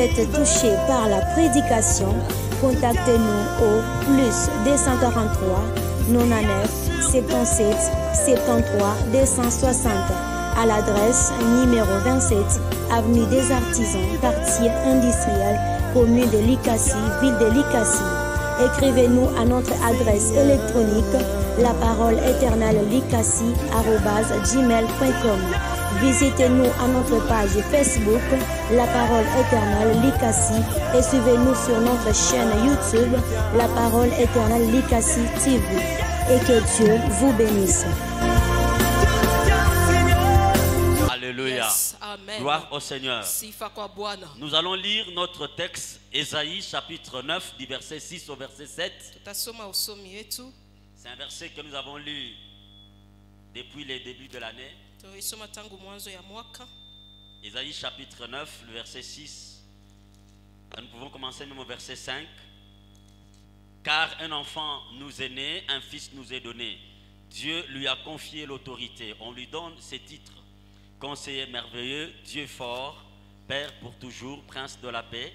êtes touché par la prédication, contactez-nous au plus 243 99 77 73 260 à l'adresse numéro 27 avenue des Artisans, quartier industriel, commune de Likassi, ville de Likassi. Écrivez-nous à notre adresse électronique laparoleéternellikassi@gmail.com. Visitez-nous à notre page Facebook La Parole Éternelle Likassi et suivez-nous sur notre chaîne YouTube La Parole Éternelle Likassi TV. Et que Dieu vous bénisse. Alléluia. Yes, amen. Gloire au Seigneur. Sifa kwa Bwana. Nous allons lire notre texte, Ésaïe chapitre 9, du verset 6 au verset 7. Tutasoma usomi wetu. C'est un verset que nous avons lu depuis le début de l'année. Tulisoma tangu mwanzo ya mwaka. Ésaïe chapitre 9, le verset 6. Nous pouvons commencer même au verset 5. Car un enfant nous est né, un fils nous est donné. Dieu lui a confié l'autorité. On lui donne ses titres. Conseiller merveilleux, Dieu fort, Père pour toujours, Prince de la paix.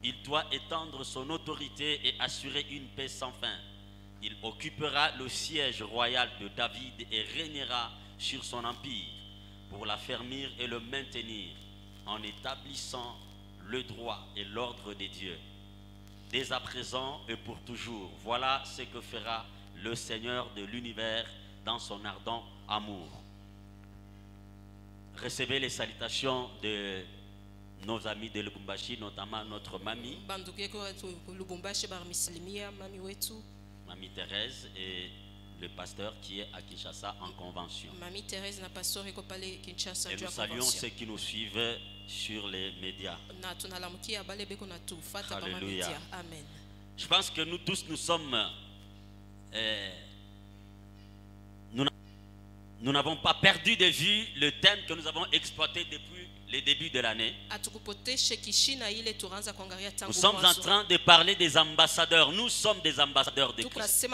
Il doit étendre son autorité et assurer une paix sans fin. Il occupera le siège royal de David et régnera sur son empire pour l'affermir et le maintenir en établissant le droit et l'ordre des dieux. Dès à présent et pour toujours, voilà ce que fera le Seigneur de l'univers dans son ardent amour. Recevez les salutations de nos amis de Lubumbashi, notamment notre mamie, Mamie Thérèse, et le pasteur qui est à Kinshasa en convention. Et nous saluons ceux qui nous suivent sur les médias. Alléluia. Amen. Je pense que nous tous, nous sommes... nous n'avons pas perdu de vue le thème que nous avons exploité depuis le début de l'année. Nous sommes en train de parler des ambassadeurs. Nous sommes des ambassadeurs de Christ.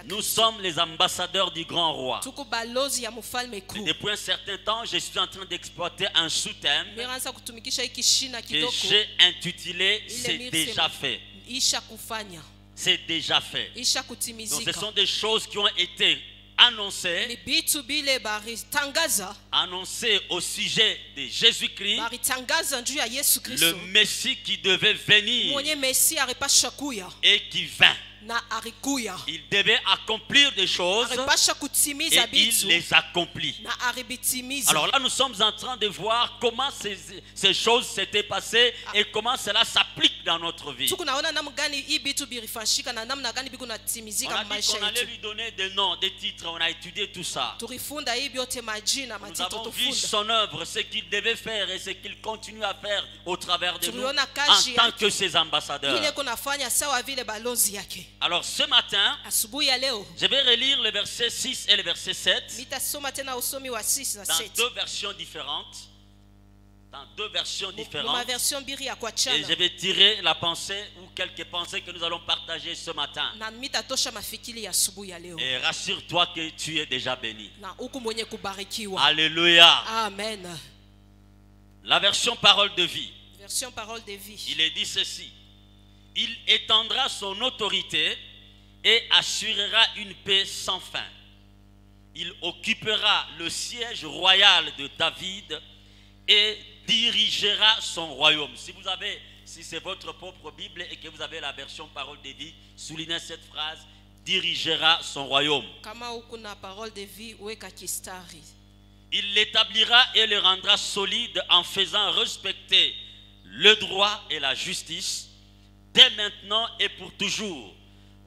Nous sommes les ambassadeurs du grand roi. Depuis un certain temps, je suis en train d'exploiter un sous-thème que j'ai intitulé « C'est déjà fait ». C'est déjà fait. Donc ce sont des choses qui ont été annoncé au sujet de Jésus-Christ, le Messie qui devait venir et qui vint. Il devait accomplir des choses et il les accomplit. Alors là, nous sommes en train de voir comment ces choses s'étaient passées et comment cela s'applique dans notre vie. On a dit qu'on allait lui donner des noms, des titres. On a étudié tout ça. Nous avons vu son œuvre, ce qu'il devait faire et ce qu'il continue à faire au travers de nous en tant que ses ambassadeurs. Alors ce matin, je vais relire le verset 6 et le verset 7 dans deux versions différentes. Et je vais tirer la pensée ou quelques pensées que nous allons partager ce matin. Et rassure-toi que tu es déjà béni. Alléluia. Amen. La version parole de vie. Il est dit ceci. Il étendra son autorité et assurera une paix sans fin. Il occupera le siège royal de David et dirigera son royaume. Si c'est votre propre Bible et que vous avez la version parole de vie, soulignez cette phrase, dirigera son royaume. Il l'établira et le rendra solide en faisant respecter le droit et la justice dès maintenant et pour toujours.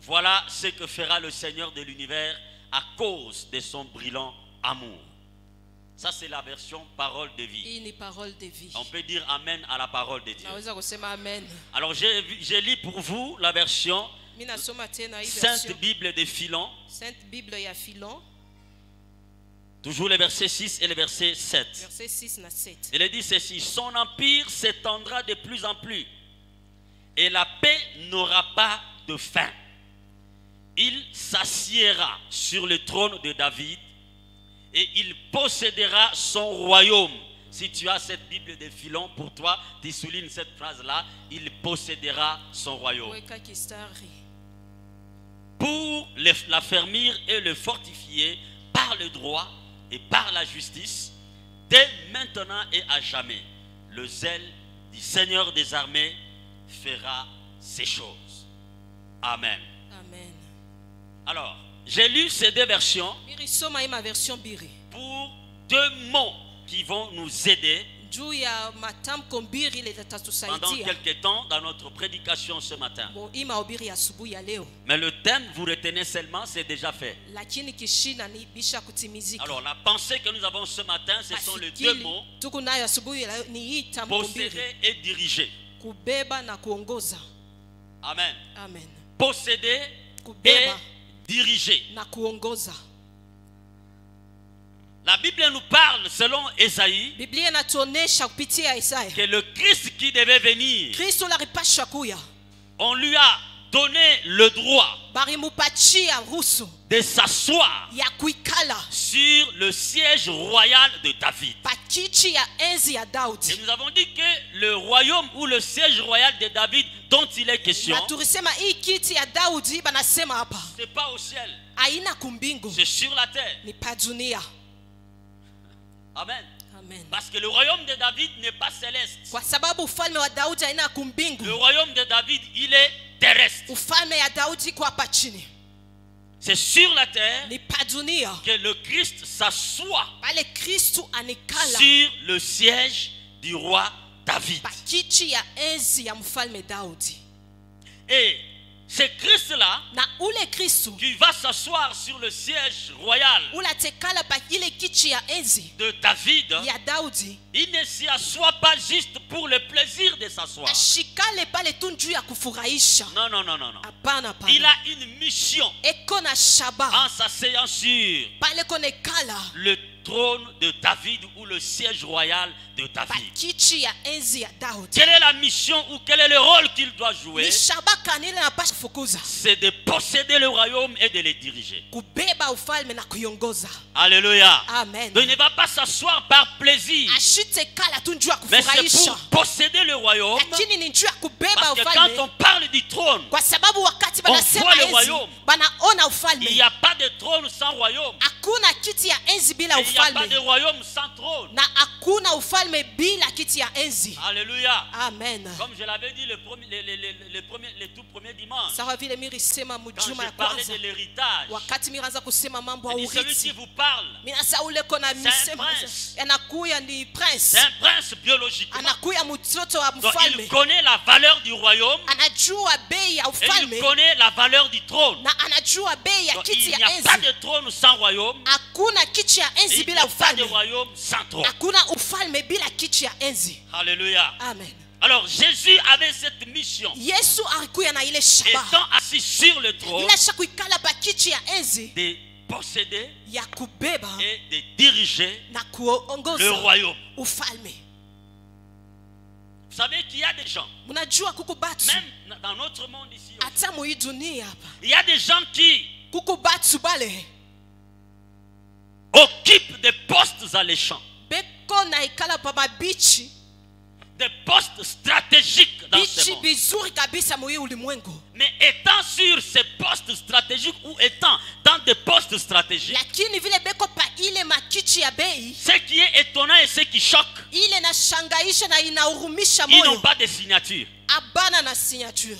Voilà ce que fera le Seigneur de l'univers à cause de son brillant amour. Ça, c'est la version parole de vie. On peut dire Amen à la parole de Dieu. Alors, j'ai lu pour vous la version Sainte Bible de Philon. Toujours le verset 6 et le verset 7. Il est dit ceci. Son empire s'étendra de plus en plus et la paix n'aura pas de fin. Il s'assiera sur le trône de David et il possédera son royaume Si tu as cette Bible de filon pour toi, tu soulignes cette phrase-là, il possédera son royaume. weka kistari. Pour l'affermir et le fortifier par le droit et par la justice, dès maintenant et à jamais, le zèle du Seigneur des armées fera ces choses. Amen. Amen. Alors, j'ai lu ces deux versions Mirisoma ima version biri. pour deux mots qui vont nous aider Juu ya matamko mbiri ile pendant zitatusaidia. quelques temps dans notre prédication ce matin. Bo ima ubiri ya asubuhi ya leo. Mais le thème, vous retenez seulement, c'est déjà fait. Lakini kishina ni bisha kutimizika. Alors, la pensée que nous avons ce matin, ce sont les deux mots, tuko nayo asubuhi ya leo ni hii tamko mbiri. posséder et diriger. Kubeba na kuongoza. Amen. Amen. Posséder et Kubeba diriger. na kuongoza. La Bible nous parle, selon Esaïe, Biblia inatuonesha kupitia Isaya. que le Christ qui devait venir, Kristo alipasha kuya. on lui a donné le droit Balimupatia ruhusa de s'asseoir ya kuikala sur le siège royal de David. pakiti ya enzi ya Et Daudi. nous avons dit que le royaume ou le siège royal de David dont il est question, Na tulisema hii kiti ya Daudi banasema hapa ce n'est pas au ciel, haina kumbingu, c'est sur la terre. ni pa dunia. Amen. Amen. Parce que le royaume de David n'est pas céleste. Kwa sababu ufalme wa Daudi haina Le kumbingu. royaume de David, il est terrestre. Ufalme ya Daudi kwa hapa chini, C'est sur la terre ni pa dunia. que le Christ s'assoit Pale Kristu anikala sur le siège du roi David. pakiti ya enzi ya mfalme Daudi. Et c'est Christ-là Na ule Kristu qui va s'asseoir sur le siège royal ula tekala pa ile kiti ya enzi de David. ya Daudi. Il ne s'y assoit pas juste pour le plaisir de s'asseoir. Ashikale pale tu njuu ya kufurahisha. Non, non, non, non, non. Hapana, Il hapana. a une mission Eko na shaba en s'asseyant sur pale konekala le trône de David ou le siège royal de David. pakiti ya enzi ya Daudi. Quelle est la mission ou quel est le rôle qu'il doit jouer? Ni shaba kanile na pasha kufukuza, C'est de posséder le royaume et de le diriger. kubeba ufalme na kuiongoza. Alléluia. Amen. Donc il ne va pas s'asseoir par plaisir, Ashitekala tu njuu ya mais c'est kufurahisha, pour posséder le royaume. lakini ni njuu ya kubeba Parce que quand ufalme, on parle du trône, kwa sababu wakati on banasema voit le enzi royaume. banaona il ufalme. n'y a pas de trône sans royaume. Hakuna kiti ya enzi bila Et il n'y a pas de ufalme, royaume sans trône. na hakuna ufalme bila kiti ya enzi. Alléluia. Amen. Comme je l'avais dit les tout premiers dimanches, Sawa vile mirisema quand mujuma je ya parlais kwanza de l'héritage, wakati miraanza kusema mambo ya j'ai dit, celui qui urithi, vous parle, minasa ule kona misema prince. anakuya ni prince, c'est un prince biologiquement. anakuya mtoto wa Donc il mfalme, connaît la valeur du royaume anajua bei ya et il ufalme connaît la valeur du trône. na anajua bei ya Donc kiti il n'y ya a pas enzi. de trône sans royaume. Hakuna kiti ya Et enzi il n'y bila a pas de ufalme, royaume sans trône. hakuna ufalme bila kiti ya enzi. Alléluia. Amen. Alors Jésus avait cette mission. Yesu alikuya na ile shaba, Étant assis sur le trône, ila sha kuikala pa kiti ya enzi de posséder ya kubeba et de diriger na le kuongoza royaume. ufalme. Vous savez qu'il y a des gens, Mnajua kuku batu même dans notre monde ici, hata mui dunia hapa il y a des gens qui kuku batu bale occupent des postes alléchants, beko na ikala pa mabichi des postes stratégiques dans ce bichi monde. bizuri kabisa mui ulimwengu, Mais étant sur ces postes stratégiques ou étant dans des postes stratégiques, lakini vile beko pa ile makichi ya bei ce qui est étonnant et ce qui choque, ile na shangaisha na inahurumisha ils n'ont moyo, pas de signature. abana na signature.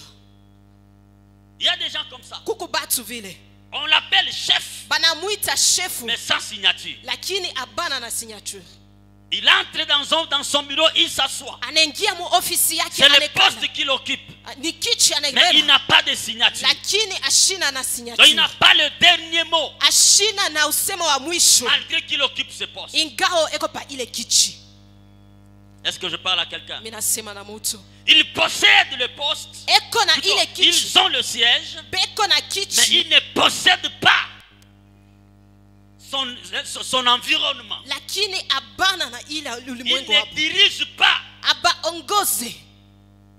Il y a des gens comme ça. Kuku batu vile On l'appelle chef, banamuita shefu, mais sans signature. lakini abana na signature. Il entre dans son bureau, il s'assoit. Anaingia mu ofisi yake C'est le anekala, poste qu'il occupe. ni kichi Mais il anaibeba, n'a pas de signature. lakini ashina na Donc il signature, n'a pas le dernier mot, ashina na usemo wa mwisho, malgré qu'il occupe ce poste. ingao eko pa ile kichi. Est-ce que je parle à quelqu'un? Minasema na mutu Ils possèdent le poste. eko na Plutôt, ile kichi, ils ont le siège, beko na mais kichi, ils ne possèdent pas son environnement. lakini abana na ile Ils ulimwengu ne hapo, dirigent pas abaongoze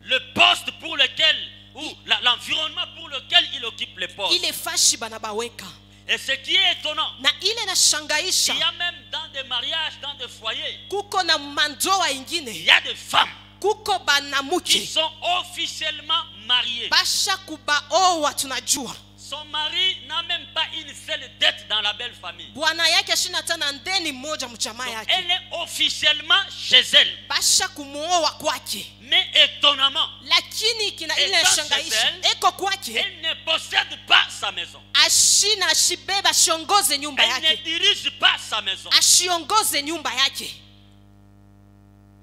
le poste pour lequel, ou l'environnement pour lequel il occupe le poste. ile fashi bana baweka, Et ce qui est étonnant, na ile na il shangaisha y a même dans des mariages, dans des foyers, kuko na mandoa il ingine, y a des femmes kuko qui banamuke sont officiellement mariées. basha kubaoa. Tunajua Son mari n'a même pas une seule dette dans la belle famille. bwana yake ashina tana ndeni moja mchama Donc, yake, elle est officiellement chez elle. basha kumuoa kwake, Mais étonnamment, lakini kina ile Étant shangaisha chez elle, eko kwake, elle ne possède pas sa maison. ashina ashibeba ashiongoze nyumba Elle ne yake, dirige pas sa maison. ashiongoze nyumba yake.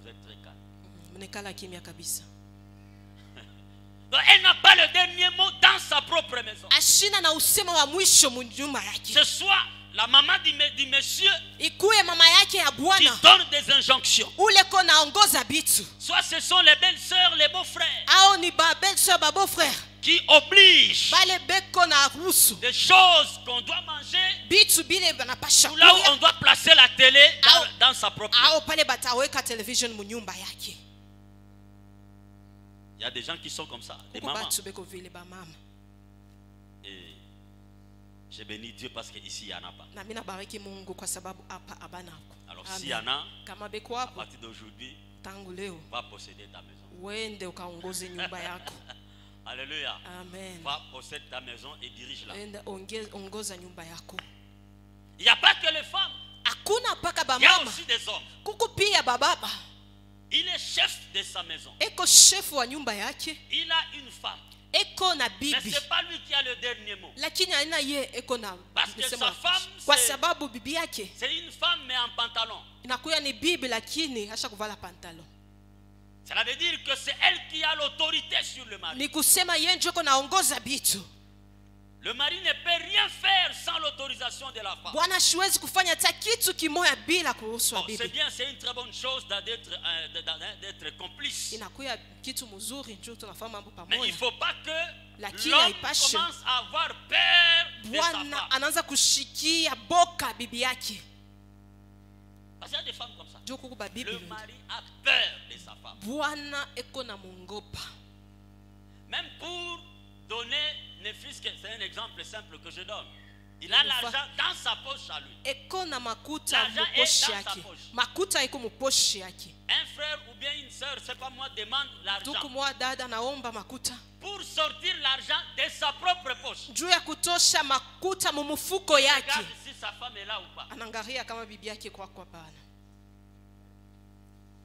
Vous êtes très calme. Mnekala kimya kabisa, Donc, elle n'a pas le dernier mot dans sa propre maison. ashina na usema wa mwisho mu nyumba yake, Ce soit la maman du monsieur ikuye mama yake ya qui bwana donne des injonctions. ule ko naongoza bitu, Soit ce sont les belles-sœurs, les beaux-frères ao ni babel so babo frère qui obligent bale beko na ruhusu des choses qu'on doit manger bitu bile banapasha ou là où kuya, on doit placer la télé Ah. dans sa propre maison. ao pale bataweka television mu nyumba yake. Il y a des gens qui sont comme ça, des Kuko mamans. batu beko vile ba mama, Et j'ai béni Dieu parce qu'ici il n'y en a pas. na mimi nabariki Mungu kwa sababu hapa abanako. Alors s'il y en a, Kama beko à hapo partir d'aujourd'hui, tangu leo va posséder ta maison. uende ukaongoze nyumba yako. Alléluia. Amen. Va posséder ta maison et dirige-la. Enda ongoza nyumba yako. Il n'y a pas que les femmes, Hakuna paka ba il y a mama, aussi des hommes. kuko pia bababa Il est chef de sa maison. eko chef wa nyumba yake, Il a une femme. eko na Mais bibi, ce n'est pas lui qui a le dernier mot. lakini aina ye eko na Parce que nisema sa femme, kwa c'est- sababu bibi yake C'est une femme mais en pantalon. inakuya ni bibi, lakini asha kuvala pantalon. Cela veut dire que c'est elle qui a l'autorité sur le mari. Ni kusema yeye ndio eko naongoza bitu. Le mari ne peut rien faire sans l'autorisation de la femme. Bwana siwezi kufanya hata kitu kimoya bila kuruhusu Bon, c'est bibi. bien, c'est une très bonne chose d'être complice. Inakuya kitu mzuri ndio tunafanya mambo Mais il ne pamoja, faut pas que Lakini l'homme haipaswi. commence à avoir peur de sa bwana femme. anaanza kushikia boka bibi yake. Parce qu'il y a des femmes comme ça. Ndio kuku ba bibi, Le mari a peur de sa femme. bwana eko na mungopa. Même pour donner, ne fût-ce que c'est un exemple simple que je donne. Il a Une fois. l'argent dans sa poche à lui. Eko na makuta L'argent est muposhi dans sa yake, poche. makuta eko muposhi yake. Un frère ou bien une sœur, c'est pas moi, demande l'argent. Ndugu mwa dada naomba makuta Pour sortir l'argent de sa propre poche. juu ya kutosha makuta mumufuko yake, Regarde si sa femme est là ou pas. anangalia kama bibi yake kwa bana.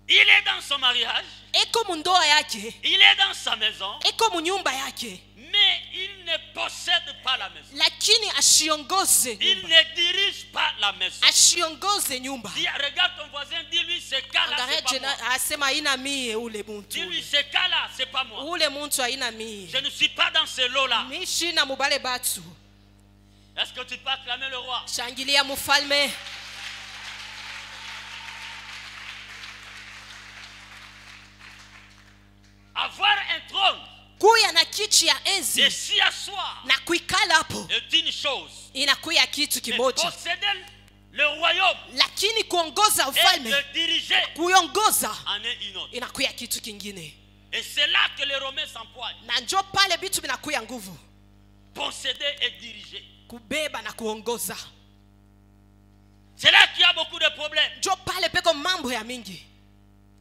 Il est dans son mariage, Eko mundoa yake, il est dans sa maison, eko munyumba yake, mais il ne possède pas la maison. lakini ashiongoze Il nyumba, ne dirige pas la maison. ashiongoze nyumba. Dis, regarde ton voisin, dis-lui ce cas-là, Angalia c'est pas jena moi. asema haina mie ule muntu Dis-lui ule. ce cas-là, c'est pas moi. Ule muntu haina mie. Je ne suis pas dans ce lot-là. Mishi na mubale batu. Est-ce que tu peux acclamer le roi? Shangilia mufalme. Avoir un trône Kuya na kiti ya et enzi s'y asseoir na kuikala hapo est une chose. inakuya kitu Mais kimoja, posséder le royaume lakini kuongoza et ufalme, le diriger kuiongoza en est une autre. inakuya kitu kingine, Et c'est là que les Romains s'emploient. na njo pale vitu vinakuya nguvu, Posséder et diriger. kubeba na kuongoza. C'est là qu'il y a beaucoup de problèmes. Njo pale peko mambo ya mingi.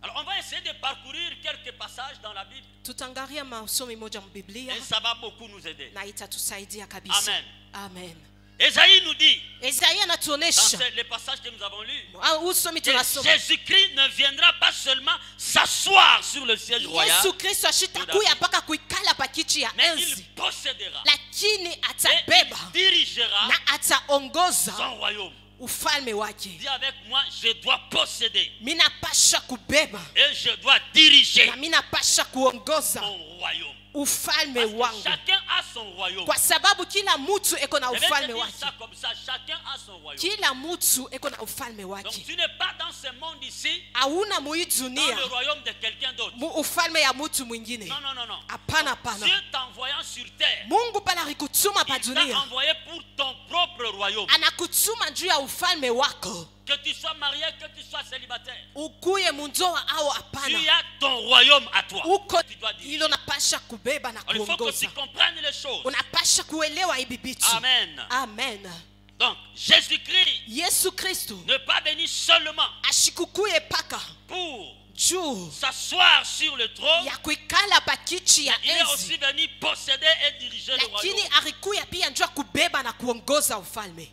Alors on va essayer de parcourir quelques passages dans la Bible. Tutangalia masomi moja mbiblia Et ça va beaucoup nous aider. na itatusaidia kabisa. Amen. Amen. Esaïe nous dit, Isaia dans anatuonesha les passages que nous avons lus, usomi que tunasoma Jésus-Christ ne viendra pas seulement s'asseoir sur le siège royal, Yesu Kristo ashitakuya mpaka kuikala pa kiti ya mais il enzi, possédera lakini et atabeba il dirigera na ataongoza son royaume. ufalme wake. Dis avec moi, je dois posséder Minapasha kubeba et je dois diriger na minapasha kuongoza mon royaume. ufalme Parce que wangu, chacun a son royaume. kwa sababu kila mtu eko na Je vais te ufalme dire wake. ça comme ça, chacun a son royaume. Kila mtu eko na ufalme Donc wake. tu n'es pas dans ce monde ici, Hauna mui dans dunia le royaume de quelqu'un d'autre. ufalme ya mtu mwingine. Non, non, non, non. Hapana, hapana. Dieu t'envoyant sur terre, Mungu pale alikutuma pa il t'a dunia, envoyé pour ton propre royaume. anakutuma juu ya ufalme wako, Que tu sois marié, que tu sois célibataire. ukuye mundoa au Tu hapana, as ton royaume à toi. uko Tu dois dire. hilo napasha kubeba na Il faut que tu kuongoza. comprennes les choses. Unapasha kuelewa hivi vitu. Amen. Amen. Donc, Jésus-Christ Yesu Kristo n'est pas venu seulement ashikukuye paka pour juu s'asseoir sur le trône, ya kuikala pa kiti ya il est aussi enzi, venu posséder et diriger le lakini royaume. alikuya pia njoo kubeba na kuongoza ufalme.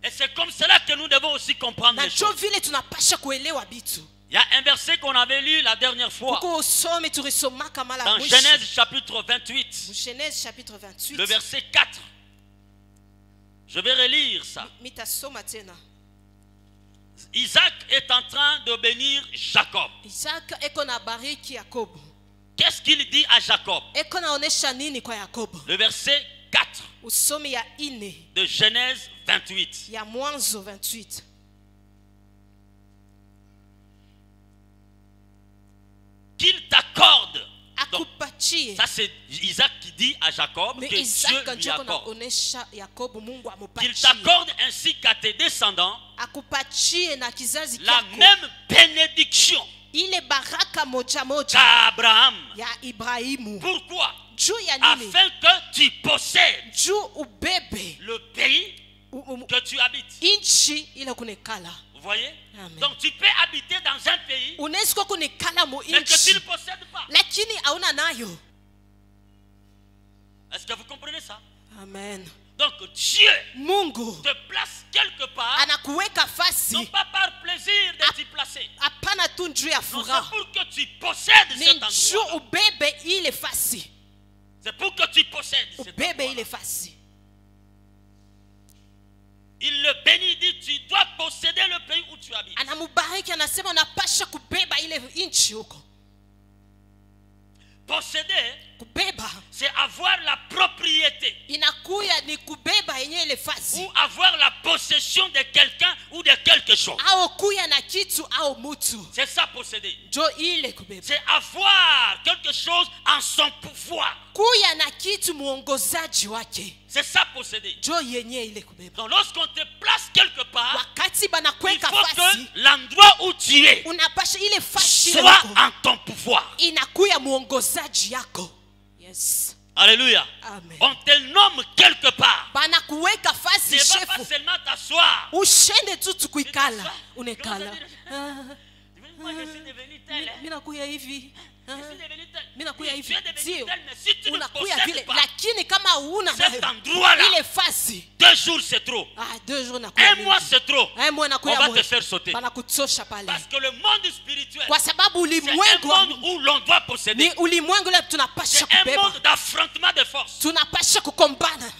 Et c'est comme cela que nous devons aussi comprendre Na les njoo choses. vile tunapasha kuelewa bitu. Il y a un verset qu'on avait lu la dernière fois Kuko usome tulisomaka mala dans mwisho. Genèse chapitre 28, Genèse chapitre 28. le verset 4. Je vais relire ça. Mitasoma tena. Isaac est en train de bénir Jacob. Isaka eko na bariki Yakobo. Qu'est-ce qu'il dit à Jacob? Eko naonesha nini kwa Yakobo? Le verset 4 Usomi ya ine de Genèse 28. ya Mwanzo 28. Qu'il t'accorde. Donc, Akupatie. ça c'est Isaac qui dit à Jacob Mais que Isaka Dieu lui njoko accorde. naonesha Yakobo Mungu Qu'il amupatie. t'accorde ainsi qu'à tes descendants Akupatie na kizazi la kyako même bénédiction ile baraka moja moja qu'Abraham. ya Ibrahimu. Pourquoi? Juu ya nini? Afin que tu possèdes Juu ubebe le pays que tu habites. inchi ile kunekala. Vous voyez? Amen. Donc tu peux habiter dans un pays Unaweza kuwa kunekala mu mais que tu inchi ne possèdes pas. lakini hauna nayo. Est-ce que vous comprenez ça? Amen. Donc Dieu Mungu te place quelque part, anakuweka non fasi pas par plaisir de t'y placer. hapana tu njuu ya Non, c'est furaha, pour que tu possèdes ni cet njuu endroit. ubebe ile fasi, C'est pour que tu possèdes cet ubebe endroit. ile fasi. Il le bénit, il dit tu dois posséder le pays où tu habites. Anamubariki, anasema unapasha kubeba ile inchi huko. Posséder, Kubeba c'est avoir la propriété inakuya ni kubeba yenye ile fasi, ou avoir la possession de quelqu'un ou de quelque chose. au kuya na kitu au mutu, C'est ça posséder. njo ile kubeba. C'est avoir quelque chose en son pouvoir. Kuya na kitu muongozaji wake, C'est ça posséder. njo yenye ile kubeba. Donc lorsqu'on te place quelque part, Wakati il banakweka faut fasi, que l'endroit où tu es unapasha ile fasi ile soit huko en ton pouvoir. inakuya muongozaji yako. Yes. Alléluia. Amen. On te nomme quelque part. Banakuweka Tu fasi ne vas pas shefu, seulement t'asseoir. ushende tu tukuikala, Comment unekala. ça dire? Moi, je suis devenu tel. Mimi nakuya hivi. Je suis devenu tel. Mimi nakuya Tu hivi. es devenu Sio. tel, mais si tu ne Unakuya vile, possèdes pas lakini kama una cet endroit-là, ile fasi, 2 jours c'est trop. 2 jours nakuya. Un mois c'est trop. Un mois nakuya. On va moja. te faire sauter. Banakutosha pale. Parce que le monde spirituel, Kwa sababu c'est un ulimwengu wa- monde où l'on doit posséder. ni ulimwengu ule tunapasha C'est un kubeba. monde d'affrontement de force. Tunapasha kukombana.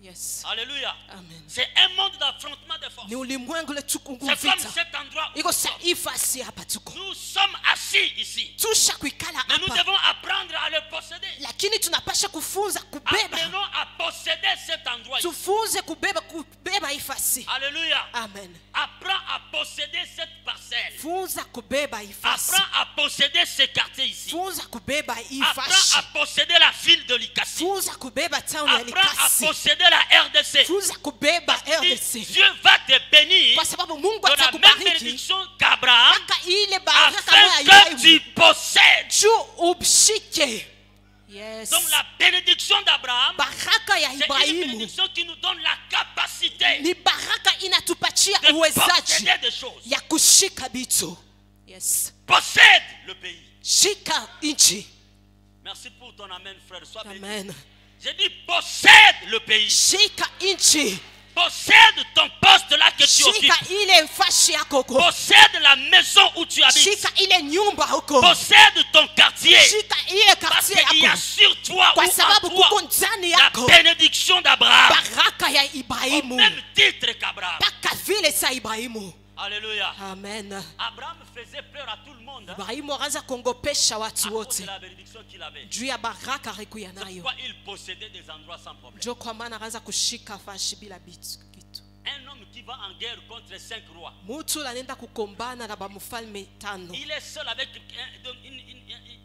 Yes. Alléluia. Amen. C'est un monde d'affrontement de force. Ni ulimwengu ule C'est comme tukunguvita. cet endroit où Iko sa ifasi hapa tuko. nous sommes assis ici. Tusha kuikala Mais nous hapa. devons apprendre à le posséder. Lakini tunapasha kufunza kubeba. Apprenons à posséder cet endroit. Tufunze kubeba ifasi. Alléluia. Amen. Apprends à posséder cette parcelle. Funza kubeba ifasi. Apprends à posséder ce quartier ici. Funza kubeba Apprends ifasi. à posséder la ville de Likasi. Funza kubeba town ya Apprends à Likasi. posséder la RDC. Funza kubeba Et RDC. Dieu va te bénir Kwa sababu Mungu de la même atakubariki bénédiction qu'Abraham mpaka ile baraka kama afin ya que tu Ibrahimu. possèdes. Juu ubshike. Yes. Donc la bénédiction d'Abraham, Baraka ya c'est une Ibrahimu bénédiction qui nous donne la capacité ni baraka inatupatia de uwezaji posséder des choses. ya kushika vitu. Yes. Possède le pays. Shika nchi. Merci pour ton amen, frère. Sois béni. Amen. J'ai dit possède le pays. Shika nchi. Possède ton poste là que tu Shika occupes. ile mfashi yako huko. Possède la maison où tu habites. Shika ile nyumba huko. Possède ton quartier. Shika ile Parce quartier qu'il y a yako. sur toi ou Kwa en sababu toi kuko ndani la yako bénédiction d'Abraham. baraka ya Au Ibrahimu. même titre qu'Abraham. Paka vile sa Ibrahimu. Alléluia. Amen. Abraham faisait peur à tout le monde. Ibrahimu akaanza kuongopesha À watu cause wote de la bénédiction qu'il avait. juu ya baraka alikuya C'est nayo. pourquoi il possédait des endroits sans problème. Ndio kwa maana akaanza kushika fashi bila kitu. Un homme qui va en guerre contre 5 rois. Mutu anaenda kukombana na bamufalme tano. Il est seul avec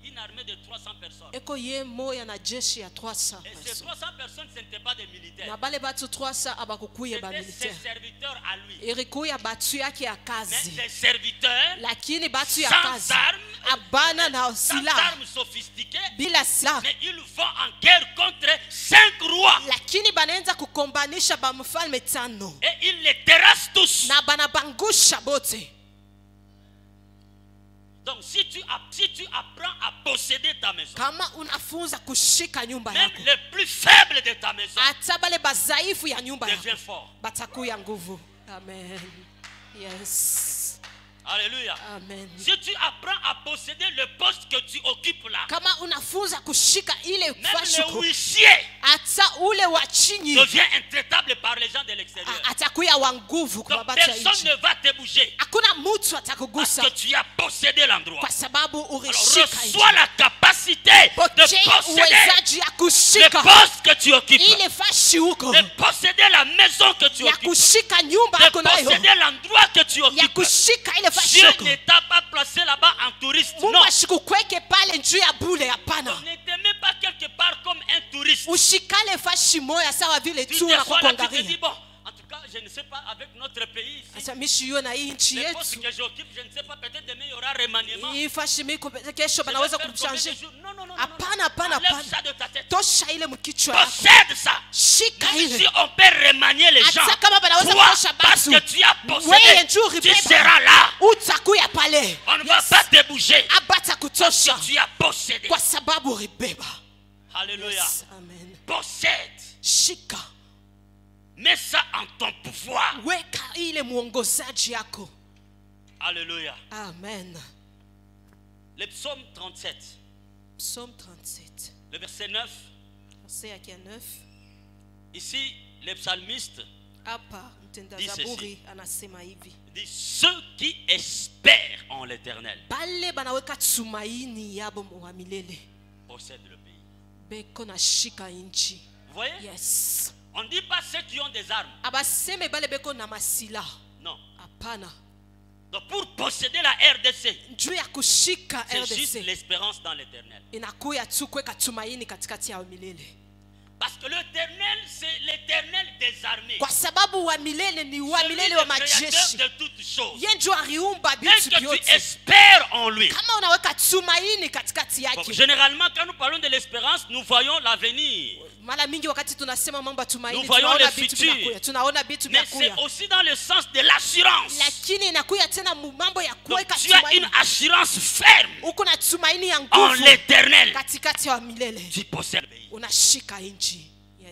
une armée de 300 personnes. Eko ye moya na jeshi ya 300 Et ces personnes. 300 personnes, ce n'étaient pas des militaires. Na bale batu 300 abakukuye ba C'était ses militaire. serviteurs à lui. Ilikuya batu yake ya Mais kazi. des serviteurs Lakini batu ya sans kazi armes abana na sans silaha armes sophistiquées, bila silaha, mais ils vont en guerre contre 5 rois. lakini banaanza kukombanisha bamfalme 5 Et ils les terrassent tous. na banabangusha bote. Donc si tu apprends à posséder ta maison, Kama unafunza kushika nyumba même yako, le plus faible de ta maison hata bale bazaifu ya nyumba devient yako fort. batakuya nguvu. Amen. Yes. Alléluia. Amen. Si tu apprends à posséder le poste que tu occupes là, Kama unafunza kushika ile même fashi le uko, huissier hata ule wa chini devient intraitable par les gens de l'extérieur. atakuya wa nguvu kwa Donc batu ya personne nchi. ne va te bouger Hakuna mtu parce atakugusa que tu as possédé l'endroit. kwa sababu Alors ulishika reçois la capacité de pokea posséder uwezaji ya le kushika poste que tu occupes, ile fashi huko, de posséder la maison que tu ya occupes, kushika nyumba de yako nayo, posséder l'endroit que tu ya occupes. kushika ile fashi Dieu huko. ne t'a pas placé là-bas en touriste. Mungu Non. ashikukweke pale njuu ya bule, hapana. Ne te mets pas quelque part comme un touriste. Ushikale fashi moya sawa vile Tu tu na t'assois là, tu te dis, kuangalia. bon, en tout cas, je ne sais pas, avec notre pays ici, Sasa mishi hiyo na hii nchi les postes yetu que j'occupe, je ne sais pas, peut-être demain il y aura remaniement. hii fashi miko kesho Je vais banaweza faire combien de kumchanger. jours? Non, non, non, non, Hapana, non. hapana, Enlève hapana. ça de ta tête. Tosha ile mkichwa yako, Possède ça. shika Même si ile. on peut remanier les gens, Hata kama banaweza toi, kutosha parce batu, que tu as wewe possédé, njoo tu ribeba. seras là. Utakuya pale. On ne va pas te bouger. Abata kutosha Tu as possédé. kwa sababu ribeba. Alléluia. Yes, amen. Possède. Shika, Mets ça en ton pouvoir. weka ile muongozaji yako. Alléluia. Amen. Le psaume 37, Psaume 37, le verset 9. verset yake ya 9. Ici, le psalmiste Hapa mtenda Dit Zaburi anasema hivi: dit ceux qui espèrent en l'éternel bale banaweka tumaini yabo wa milele possèdent le pays. beko na shika inchi. Vous voyez? Yes. On ne dit pas ceux qui ont des armes. Abaseme bale beko na masila. Non. Hapana. Donc pour posséder la RDC, Juu ya kushika c'est juste RDC l'espérance dans l'éternel. inakuya tu kuweka tumaini katikati ya milele, Parce que l'éternel, c'est l'éternel des armées. kwa sababu wa milele ni wa Celui milele le wa créateur majeshi. de toutes choses. Yeye ndio aliumba Dès vitu que tu vyote. espères en lui. Kama unaweka tumaini katikati Bon, yake, généralement, quand nous parlons de l'espérance, nous voyons l'avenir. mara mingi wakati tunasema mambo ya tumaini Nous voyons tunaona le vitu futur. vinakuya, tunaona vitu Mais c'est vinakuya, aussi dans le sens de l'assurance. lakini inakuya tena mambo ya Donc kuweka tu as une tumaini. assurance ferme Uko na tumaini ya en nguvu l'éternel. katikati ya milele, Tu possèdes le pays. unashika inchi.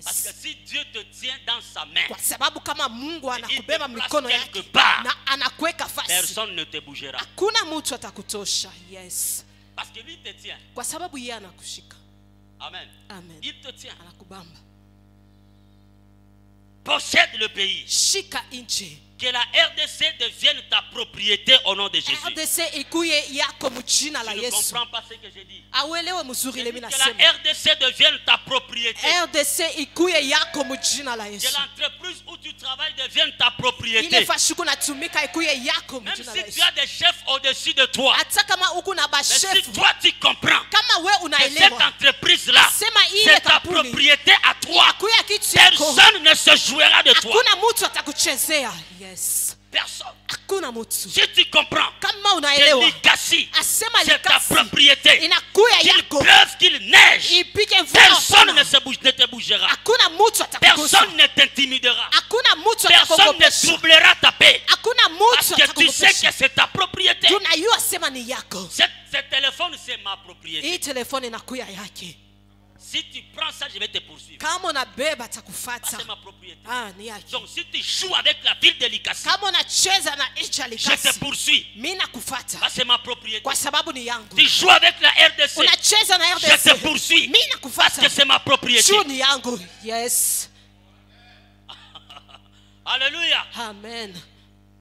Parce que Yes. si Dieu te tient dans sa main, Kwa sababu kama Mungu anakubeba Il te place mikono quelque yake part. na anakuweka fasi, personne ne te bougera. hakuna mtu atakutosha. Yes. Parce que lui te tient. Kwa sababu yeye anakushika. Amen. Amen. Il te tient. Anakubamba. Possède le pays. Shika inchi. Que la RDC devienne ta propriété au nom de Jésus. RDC ikuye yako mjina la Tu ne Yesu. comprends pas ce que j'ai dit. Auelewe mzuri J'ai ile dit mimi que nasema. la RDC devienne ta propriété. RDC ikuye yako mjina la Que Yesu. l'entreprise où tu travailles devienne ta Ile propriété. fashi kunatumika ikuye yako Même mjina si la tu Yesu. as des chefs au-dessus de toi. Hata kama uko na Mais si bashefu, toi tu comprends kama we que cette unaelewa entreprise-là, sema ile c'est ta kampuni propriété à toi. ikuya kitu yako, Personne ne se jouera de toi. hakuna mtu atakuchezea. Yes. Personne. Hakuna mtu. Si tu comprends Kama que unaelewa l'Ikassi, asema c'est ta likasi propriété, inakuya qu'il yako, pleuve, qu'il neige, ipige mvua, personne hapana. ne te bougera. Hakuna mtu atakugusa, Personne ne t'intimidera. hakuna mtu Personne ne atakugopesha, troublera ta paix. hakuna Parce mtu que tu sais que atakugopesha. c'est ta propriété. Tunajua sema ni yako. Ce téléphone, c'est ma propriété. Hii telefoni inakuya yake. Si tu prends ça, je vais te poursuivre. Kama unabeba Ça, atakufata. c'est ma propriété. Ni yake. Donc, si tu joues avec la ville de l'Ikassi, Kama unacheza na nchi ya je te likasi, poursuis. mimi nakufata Ça, c'est ma propriété. kwa sababu ni yangu. Tu joues avec la RDC, Unacheza na je te RDC, poursuis. mimi Parce nakufata que c'est ma propriété. juu ni yangu. Yes. Alléluia. Amen.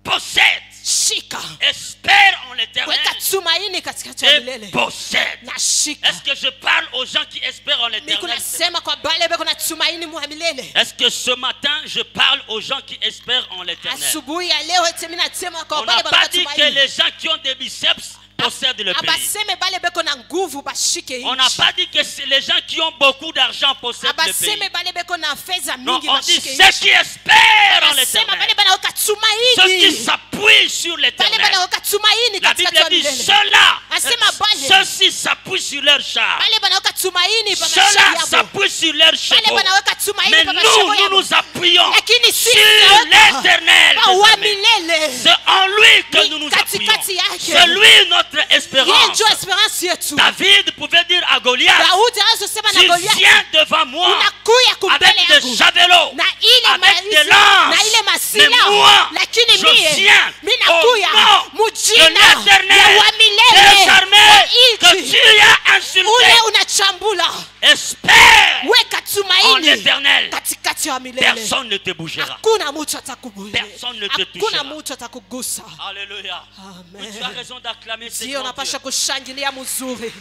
Possède. Shika. Espère en l'éternel Weka tumaini katikati ya et milele. possède. Na shika. Est-ce que je parle aux gens qui espèrent en Mimi l'éternel? kunasema kwa bale beko na tumaini mwa milele. Est-ce que ce matin je parle aux gens qui espèrent en l'éternel? Asubuhi ya leo eti mimi nasema kwa On n'a bale beko pas na dit que tumaini. les gens qui ont des biceps possèdent le pays. abaseme bale beko na nguvu bashike On n'a inchi pas dit que c'est les gens qui ont beaucoup d'argent possèdent le pays. abaseme bale beko na fedha Non, mingi on dit bashike ceux qui espèrent en abasema bale l'éternel. banaoka Ceux qui tumaini s'appuient sur bale l'éternel. banaoka tumaini La Bible katikati ya dit milele ceux-là, Asema bale. ceux-ci s'appuient sur leur char. bale banaoka tumaini pa maisha Ceux-là yabo s'appuient sur leur bale chevaux. banaweka tumaini Mais pa mashimo nous yabo nous appuyons lakini sisi sur tunaweka l'éternel. pa wa désormais. milele C'est en lui que Ni nous nous katikati appuyons. yake. C'est lui notre yeye espérance. ndio esperance yetu David pouvait dire à Goliath, Daudi anazosema na tu Goliathi viens devant moi unakuya kumbele avec des yangu javelots, na ile avec des na ile lances. Mais masila moi, lakini je mie viens mimi au nakuya nom mujina de l'éternel ya wa milele des armées wa que nchi. tu as insulté. ule unachambula Espère weka en tumaini l'éternel. katikati ya milele Personne ne te bougera. hakuna mtu atakubulia Personne ne te hakuna touchera. mtu atakugusa Alléluia. Oui, amen tu as raison d'acclamer ce ndio grand unapasha Dieu. kushangilia mzuri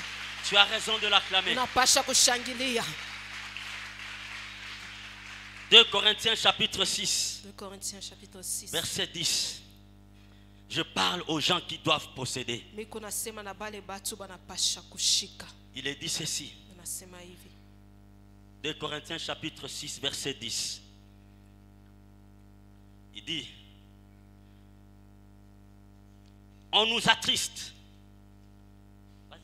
Tu as raison de l'acclamer. unapasha kushangilia 2 Corinthiens chapitre 6, 2 Corinthiens chapitre 6 verset 10. Je parle aux gens qui doivent posséder. miko nasema na bale batu banapasha kushika Il est dit ceci. nasema hivi 2 Corinthiens chapitre 6, verset 10. Il dit, on nous attriste. Vas-y.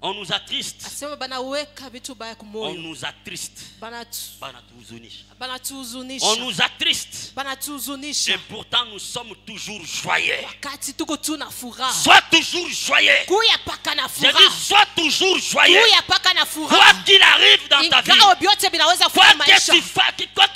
On nous attriste. asema banaweka vitu baya On kumoyo nous attriste. banatuhuzunisha On nous attriste. Et banatuhuzunisha pourtant nous sommes toujours joyeux. wakati tuko tuna furaha Sois toujours joyeux. kuya paka na J'ai dit, furaha sois toujours joyeux. kuya paka na Quoi furaha qu'il arrive dans ta vie, ingao vyote vinaweza quoi kuwa que maisha tu fasses, quoi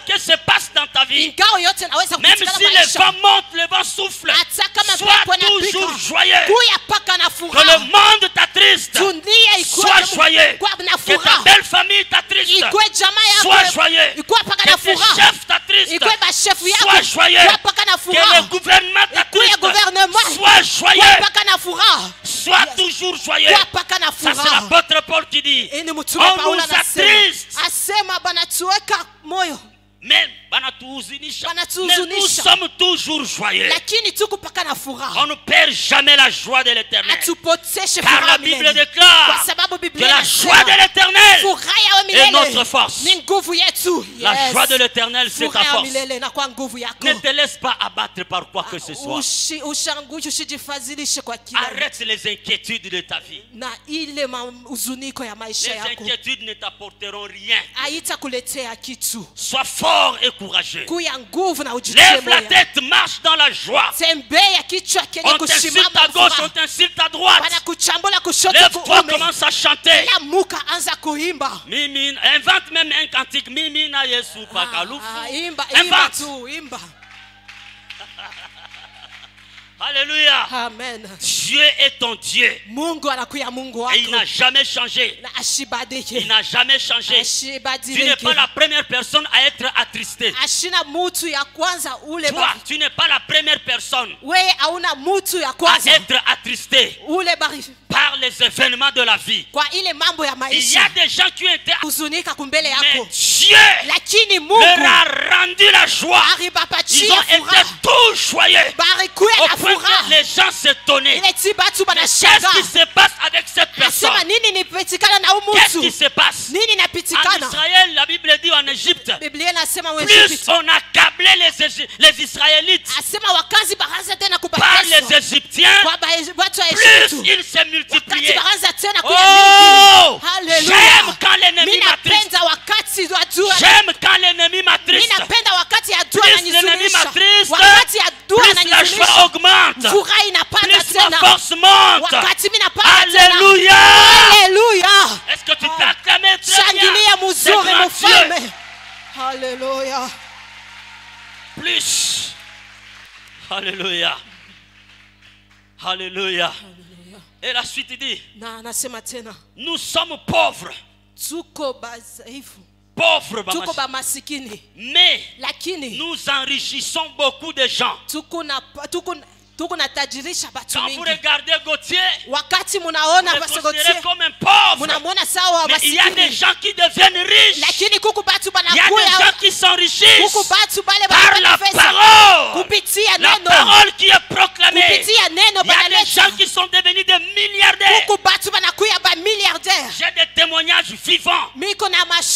que se passe dans ta vie, ingao yote naweza même kupatikana si les maisha vents montent, les vents soufflent, hata kama sois pepo toujours inapika joyeux. kuya paka na Que le furaha monde t'attriste, dunia sois joyeux. ikuwa na Que ta furaha belle famille t'attriste, ikuwe jamaa sois yako joyeux. ikuwa paka na Que tes furaha chefs t'attristent, ikuwe bashefu yako sois joyeux. kuwa paka na Que le furaha gouvernement ikuwe t'attriste, gouvernement sois kuwa joyeux. paka na furaha Sois toujours joyeux. kuwa paka na Ça c'est furaha l'apôtre Paul qui dit. ini mtume On Paulo nous anasema attriste. asema banatuweka moyo Mais banatuhuzunisha. Banatuhuzunisha. Mais nous sommes toujours joyeux. lakini tuko paka na On furaha ne perd jamais la joie de l'éternel. atupoteshe Car furaha la Bible milele kwa déclare sababu que Biblia la joie de inasema l'éternel furaha ya est milele notre force. ni nguvu yetu La Yes. joie de l'éternel, c'est ta furaha ya force. milele na kwa nguvu yako Ne te laisse pas abattre par quoi que ce soit. ushangushi usijifadhilishe kwa kila Arrête les inquiétudes de ta vie. na ile mahuzuniko ya maisha Les yako inquiétudes ne t'apporteront rien. haitakuletea kitu Sois fort et courageux. kuya nguvu na ujitie Lève la moyo tête, marche dans la joie. tembea kichwa kenye On t'insulte à kusimama gauche, on furaha. t'insulte à droite. wanakuchambula kushoto Lève-toi, kuume commence à chanter. lamuka anza kuimba Mimi, invente même un cantique. Mimi na Yesu pakalufu. imba Invente. tu imba Alléluia. amen Dieu est ton Dieu. mungu anakuya mungu Et il n'a wako jamais changé. na Il ashibadike n'a jamais changé. Tu n'es pas ashibadilike la première personne à être attristée. ashina mutu ya kwanza ule Toi, tu n'es pas la première personne weye hauna mutu ya à kwanza être attristé ule bari par les événements de la vie. kwa ile mambo ya Il y a maisha des gens qui ont été huzunika kumbele mais yako Dieu lakini leur mungu a rendu la joie. Ils aribapatia ont été furaha tous joyeux barikuya au na point furaha que les gens s'étonnaient. ile ti batu Mais qu'est-ce banashangaa qui se passe avec cette asema personne? nini nipitikana na Qu'est-ce qui umutu se passe? nini En napitikana Israël, la Bible dit en Égypte, biblia inasema plus Waegypte. on accablait les Israélites asema wakazi bakaanza tena par kubateswa les Égyptiens, kwa watu wa plus Egyptu ils se wakati multipliaient. bakaanza tena kuya Oh! mingi haleluya J'aime quand l'ennemi mimi m'attriste. napenda wakati adui J'aime quand l'ennemi mimi m'attriste. napenda wakati adui Plus l'ennemi ananizunisha m'attriste, wakati adui plus la joie ananizunisha augmente. furaha inapanda Plus ma tena force monte. wakati mimi napanda tena Alléluia. haleluya Est-ce que tu peux acclamer très bien? shangilia C'est muzuri grand mfalme Dieu. haleluya Plus. Alléluia. Alléluia. Et la suite dit, na anasema tena nous sommes pauvres. tuko badhaifu Pauvres, tuko Bamashi. bamasikini Mais lakini nous enrichissons beaucoup de gens. tuko natajirisha batu Quand vous mingi regardez Gauthier, wakati vous munaona le Pastor considérez Gauthier comme un pauvre. munamwona sawa Mais il y a des masikini gens qui deviennent riches. lakini kuku batu Il y a des gens banakuya qui s'enrichissent kuku batu bale par la banapesa parole. kupitia La neno parole qui est proclamée. kupitia neno Il y a des gens banaleta qui sont devenus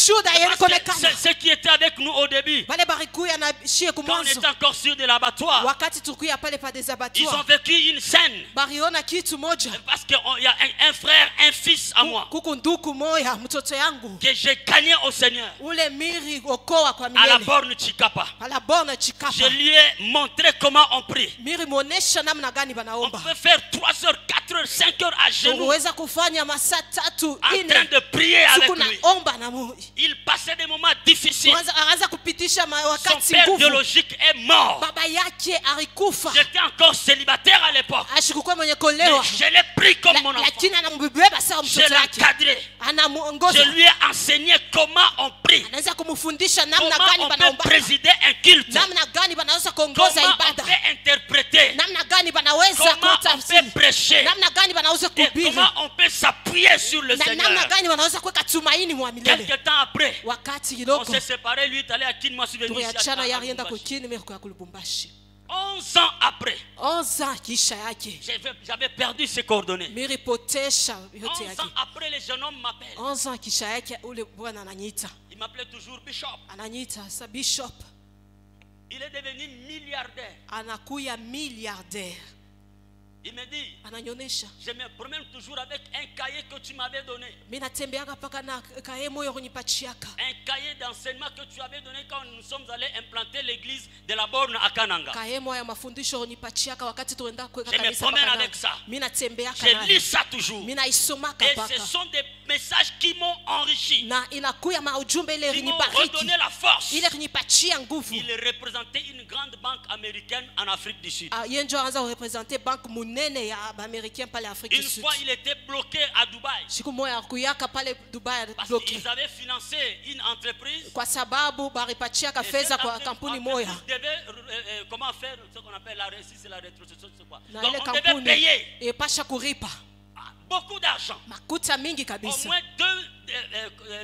ushuhuda Parce que yanaonekana. ceux qui étaient avec nous au début, Wale barikuya na shie quand on kumwanzo. était encore sur de l'abattoir, Wakati tukuya pale pa des ils ont abattoirs. vécu une scène. Bariona kitu moja. Parce qu'il y a un frère, un fils à moi, Kuku nduku moya mtoto yangu. que j'ai gagné au Seigneur, Ule miri okoa kwa à la milele. borne Chikapa. Pala bona chikapa. Je lui ai montré comment on prie. Miri muonesha namna gani On banaomba. peut faire 3 heures, 4 heures, 5 heures à genoux, Unaweza kufanya masaa 3 en train 4 de prier avec siku lui. naomba na Mungu. Il passait des moments difficiles. Anaanza kupitisha Son wakati père nguvu. biologique est mort. Baba yake alikufa. J'étais encore célibataire à l'époque. Ashikukuwa mwenye Mais kolewa. je l'ai pris comme mon enfant. Lakini anambeba sawa Je mtoto l'ai wake. encadré. Anamuongoza. Je lui ai enseigné comment on prie. Anaweza kumfundisha namna Comment gani on peut banaomba. présider un culte. Namna gani banaweza kuongoza Comment on ibada. peut interpréter. Namna gani banaweza Comment on kutafsiri. peut prêcher. Namna gani banaweza Et kuhubiri. comment on peut s'appuyer sur le Na namna Seigneur. gani wanaweza kuweka tumaini mwa milele. Quelques temps après, Wakati on kiloko s'est séparés. Lui est allé à Kinshasa, venu ici à tuliachana, à yarienda Lubumbashi. kukini mimi kwa Lubumbashi. 11 ans après, 11 ans kisha yake j'avais perdu ses coordonnées. miripotesha yote 11 yake. ans après, les jeunes hommes m'appellent. 11 ans kisha yake ule bwana ananiita. Il m'appelait toujours Bishop. Ananiita sa bishop. Il est devenu milliardaire. Anakuya milliardaire. Il me dit, Ananyonyesha. je me promène toujours avec un cahier que tu m'avais donné. Mimi natembeaga paka na kae moyo kunipachiaka. Un cahier d'enseignement que tu avais donné quand nous sommes allés implanter l'église de la borne à Kananga. Kae moyo ya mafundisho kunipachiaka wakati tuenda kuweka Je me kanisa promène paka. avec ça. Mimi natembeaka Je nayo. lis ça toujours. Mimi naisomaka Et paka. ce sont des messages qui m'ont enrichi. Na inakuya maujumbe ile Qui m'ont rinibariki. redonné la force. Ile rinipatia nguvu. Il représentait une grande banque américaine en Afrique du Sud. Yenjo anza representer bank munene ya américain pale Afrique Une du Sud. fois, il était bloqué à Dubaï. Siku moja kuyaka pale Dubai Parce bloqué. qu'ils avaient financé une entreprise. Kwa sababu baripachiaka Et cette fedha kwa kampuni moja. devait comment faire ce qu'on appelle la réussite, c'est la rétrocession, c'est quoi? Na Donc ile on devait kampuni payer ipasha kuripa beaucoup d'argent. makuta mingi Au kabisa. moins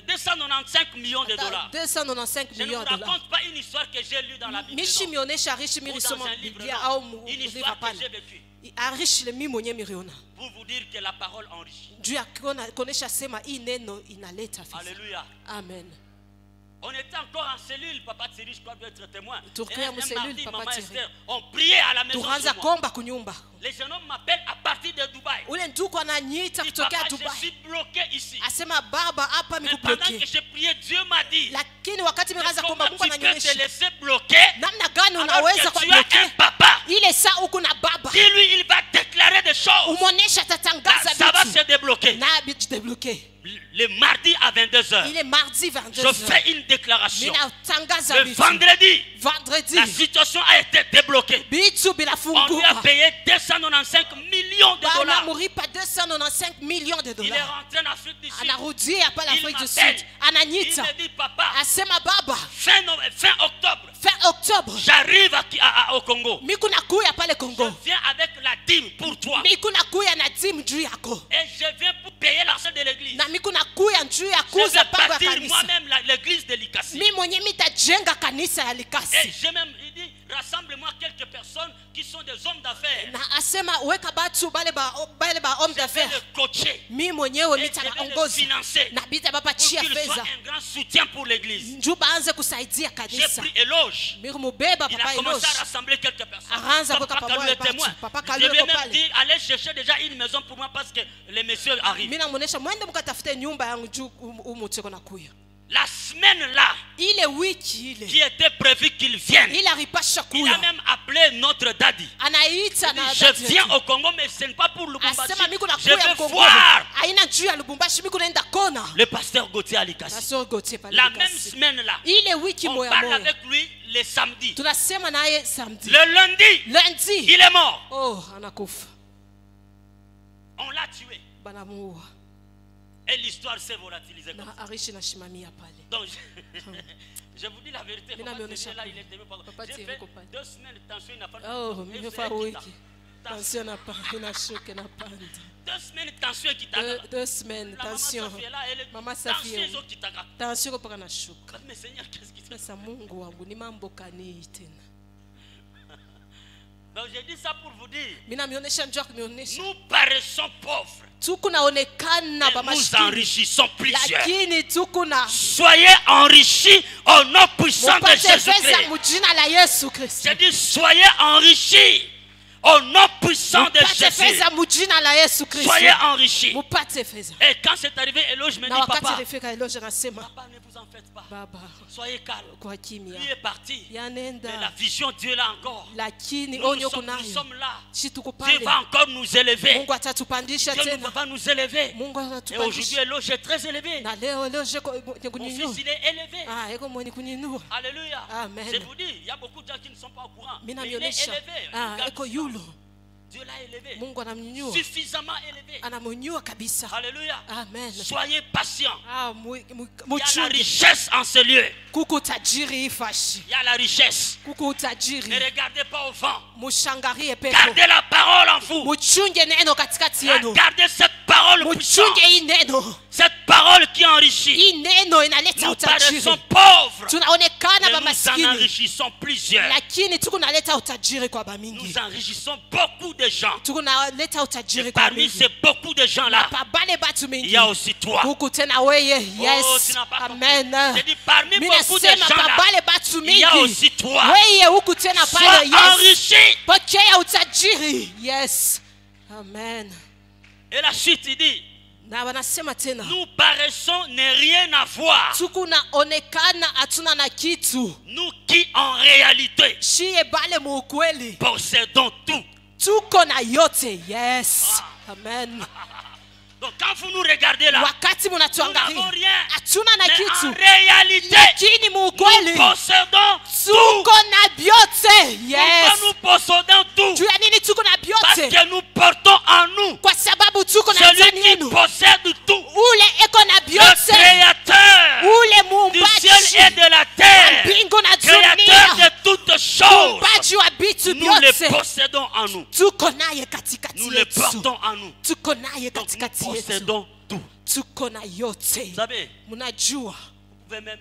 295 millions de dollars. 295 Je ne vous millions de dollars. raconte pas une histoire que j'ai lue dans la Bible. Mishi non. mionyesha arishi Ou miri dans soma un livre, Biblia non. au Une livre histoire que hapana. j'ai vécue. Arishi le mimi mwenyewe miriona. Pour vous dire que la parole enrichit. Juu ya kuonesha sema hii neno inaleta fedha. Alléluia. Amen. On était encore en cellule, papa Thierry, je crois, doit être témoin. Tukiwa Et un mu cellule, mardi, papa maman Thierry. Esther, on priait à la maison Tuanza chez moi. komba kunyumba. Les jeunes hommes m'appellent à partir de Dubaï. Ule ndugu ananiita Dis, kutokea papa, je Dubai. suis bloqué ici. Asema baba hapa Mais pendant que mikubloke. j'ai prié, Dieu m'a dit, Lakini wakati mais miraza comment komba Mungu tu peux te ananyonyesha. laisser bloquer Namna gani alors unaweza que tu kwa as un bloke? papa? Ile saa uko na baba. Dis-lui, il va déclarer des choses. Umonesha Là, tatangaza ça va vitu. se débloquer. Na bitu debloke. Le mardi à 22h, Ile mardi je 22h. fais une déclaration. Mina tangaza Le vitu. vendredi, Vendredi. la situation a été débloquée. Bitu bila On lui a funguka. payé 295 millions de Bana dollars. muripa 295 millions de Il est dollars. rentré en Afrique du Sud. Anarudia hapa Il l'Afrique du m'appelle. Sud. Il Ananyita. me dit, papa, Asema baba. fin octobre, Fin octobre. j'arrive au Congo. Miku nakuya pale Je Congo. viens avec la dîme pour toi. Miku nakuya na timu juu yako. Et je viens pour payer l'argent de l'église. Na miku nakuya juu ya Je vais kuza pango ya bâtir kanisa. moi-même l'église de Likasi. Mimi mwenyewe mitajenga kanisa ya Et Likasi. j'ai même dit, rassemble-moi quelques personnes qui sont des hommes d'affaires. Na asema weka batu bale ba homme Je vais d'affaires. les coacher. Mimi mwenyewe Et je vais les nitaongoza. financer. Na bita Pour bapatia qu'ils soient fedha. un grand soutien pour l'église. Njoo baanze kusaidia J'ai kanisa. pris éloge. Mimi mubeba Il papa a commencé Eloge. à rassembler quelques personnes. Aranza Comme kuweka Papa Kalou pamoja est témoin. batu. Papa Je Kalou lui ai yuko même pale. dit, allez chercher déjà une maison pour moi parce que les messieurs arrivent. Mimi namuonesha mwende mkatafute nyumba yangu juu umuteko nakuya. La semaine là, Ile wiki ile. qui était prévu qu'il vienne, Ile alipasha il a kuya. même appelé notre daddy. Anaita na Je viens au Congo, mais ce n'est pas pour Lubumbashi. asema miko Je nakuya vais Kongo. voir Haina juu ya Lubumbashi miko naenda kona. le pasteur Gauthier Alikasi. Pastor Gauthier pale. La même Likasi. semaine là, Ile wiki on moya parle moya. avec lui le samedi. Tunasema naye samedi. Le lundi, Lundi. il est mort. Oh, anakufa. On l'a tué. Banamuua. Et l'histoire s'est volatilisée comme Na ça. arishi na shimamia pale. Donc, je vous dis la vérité. Mimi Papa nameonyesha Thierry, là, pale. il est venu. Papa J'ai Thierry fait yuko pale. 2 semaines de tension, il n'a pas Oh, Il mimi fait fa un wiki. kita. Tension na pa inashuka na panda. 2 semaines de tension qui t'a. 2 semaines La maman tension. Safi est là, elle est Mama Safi tension, est ils ont qui t'a. tension mpaka nashuka. Mais Seigneur, qu'est-ce qui se passe? Sasa Mungu wangu ni mambo kani tena. Donc j'ai dit ça pour vous dire, Minamionesha njoo kunionyesha. nous paraissons pauvres, Tukunaonekana et ba nous maskini. enrichissons plusieurs. Lakini tukuna Soyez enrichis au nom puissant de mupate pesa Jésus-Christ. mujina la Yesu Kristo. J'ai dit, soyez enrichis au nom puissant de Mupate Jésus. pesa mujina la Yesu Kristo. Soyez enrichis. Mupate pesa. Et quand c'est arrivé, Eloge me Na dit, wakati papa, ilifika Eloge anasema, papa, ne vous en faites pas. baba Soyez calme. kwa kimya. Lui est parti. Mais la Yanenda. vision, Dieu l'a encore. Lakini Nous onyo sommes kunayo. là. Si tuko Dieu pale. va encore nous élever. Mungu atatupandisha Dieu tena. va nous élever. Mungu Et aujourd'hui, atatupandisha. Eloge est très élevé. Na leo Eloge Mon fils, kunyanyua. il est élevé. Ah, eko mwenye kunyanyua. Alléluia. Amen. Je vous dis, il y a beaucoup de gens qui ne sont pas au courant. Mais Mina il est mionyesha. élevé. Ah, Regarde eko ça. yulo. Dieu l'a élevé. Mungu anamnyanyua. Suffisamment élevé. Anamnyanyua kabisa. Alléluia. Amen. Soyez patients. Ah, Il y a la muchunge. richesse en ce lieu. Kuku tajiri ifashi. Il y a la richesse. Kuku Ne tajiri. regardez pas au vent. Mushangarie pepo. Gardez la parole en vous. Muchunge neno katikati yenu. Gardez cette parole puissante. Muchunge hii neno. Cette parole qui enrichit. Hii neno inaleta Nous utajiri. paraissons pauvres. Tunaonekana Mais ba nous en maskini. enrichissons plusieurs. Lakini tukunaleta utajiri kwa bamingi. Nous enrichissons beaucoup de gens. Tukunaleta Et utajiri kwa parmi mingi. ces beaucoup de gens-là, Pabale batu il mingi. y a aussi toi. Kuku tena weye. Oh, Yes. tu n'as pas Amen. compris. J'ai dit parmi Mina beaucoup de sema gens-là, pabale batu il y a mingi. aussi toi. Weye huku tena Sois pale. Yes. enrichi. Pokea utajiri. Yes. Amen. Et la suite, il dit, Na wanasema tena. nous paraissons ne rien avoir. Tukunaonekana hatuna na kitu. Nous qui en réalité Shie bale muukweli. possédons tout. Tuko na yote. Yes. Amen. Donc quand vous nous regardez là, Wakati nous n'avons munatuangalia. rien. Hatuna na Mais en kitu. réalité, Lakini nous muukweli. possédons tout. Tuko na byote. Pourquoi Yes. nous possédons tout? Juu ya nini tuko na Parce byote? que nous portons en nous Kwa sababu tuko na celui ndani qui yenu. possède tout. Ule eko na Le byote. créateur Ule du muumbaji ciel et de la terre. mbingu na Créateur dunia. de toutes choses. Muumbaji wa vitu Nous les vyote. possédons en nous. Tuko naye katikati Nous les yetu. portons en nous. Tuko naye Donc nous katikati yetu. possédons tout. Tuko na yote. Vous savez, Mnajua. vous pouvez même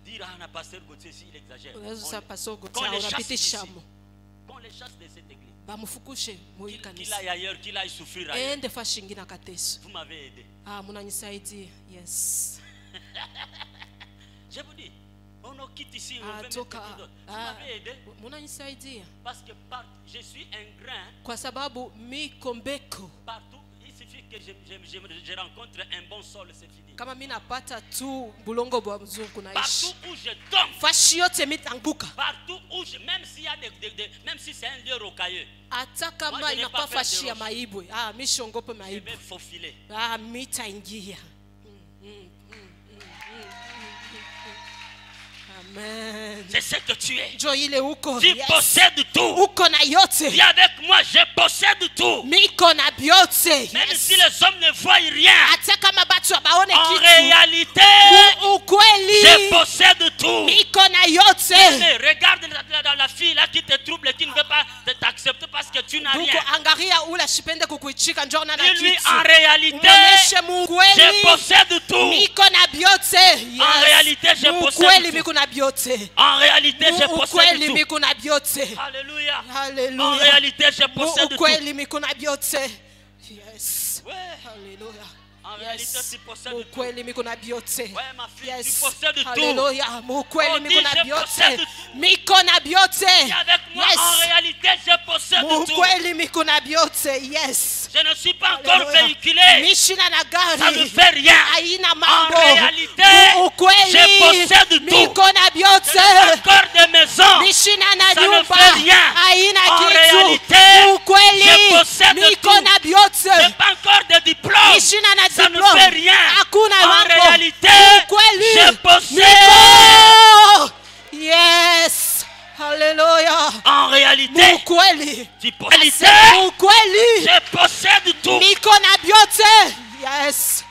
dire à un pasteur Gauthier s'il exagère. Unaweza sasa pastor Qu'on Gotia les chasse unapitisha d'ici. mo. Qu'on les chasse de cette église. Bamfukushe mu Qu'il kanisa. aille ailleurs, qu'il aille souffrir ailleurs. Ende fashingina kateso. Vous m'avez aidé. Ah, munanisaidia. Yes. Je vous dis, on nous quitte ici, on Ah, veut mettre toka. quelqu'un d'autre. Vous Ah, m'avez aidé munanisaidia. parce que je suis un grain Kwa sababu miko mbeko. partout. Il suffit que je rencontre un bon sol, c'est fini. Kama mimi napata tu bulongo bwa mzungu naishi. Partout où je tombe, Fashi yote mitanguka. partout où même s'il y a même si c'est un lieu rocailleux, Hata Moi, kama je n'ai inakuwa pas peur de fashi ya roche. maibwe. Ah, mimi shongope je maibwe. vais faufiler. Ah, mitaingia. Amen. C'est ce que tu es. Njo ile uko. Tu Yes. possèdes tout. Uko na yote. Viens avec moi, je possède tout. Miko na byote. Même Yes. si les hommes ne voient rien, Hata kama batu abaone en kitu. réalité, Ukweli. je possède tout. Miko na yote. Mais regarde la fille là qui te trouble, qui ne veut pas t'accepter parce que tu n'as Ndugu rien. angalia ule ashipende kukuichika njoo na Dis-lui, kitu. en réalité, Muoneshe je mukweli. possède tout. Miko na byote. Yes. En réalité, je possède Ukweli tout. miko na byote. En réalité, je possède Ukweli tout. miko na byote. Alléluia. Hallelujah. En réalité, je possède tout. Ukweli miko na byote. Yes. Ouais. Hallelujah. En réalité, tu possèdes tout. Ukweli miko na byote. Ouais, ma fille, Yes. tu possèdes tout. Hallelujah. Ukweli On miko dit, na je byote. possède tout. Miko na byote. Viens avec moi, Yes. en réalité, je possède tout. Ukweli miko na byote. Yes. Je ne suis pas encore Hallelujah. véhiculé. Mishina na Ça ne gari. fait rien. Haina En mambo. réalité, Ukweli je possède tout. miko na Je byote. n'ai encore de maison. Mishina na Ça ne nyumba. fait rien. Haina En kitu. réalité, Ukweli je possède miko tout. na byote. Je n'ai pas encore de diplôme. Mishina na Ça ne diploma. fait rien. Hakuna En mambo. réalité, Ukweli je possède. miko. Yes. Hallelujah. En réalité, Ukweli. tu possèdes. Ukweli Je possède tout. miko na byote. Yes.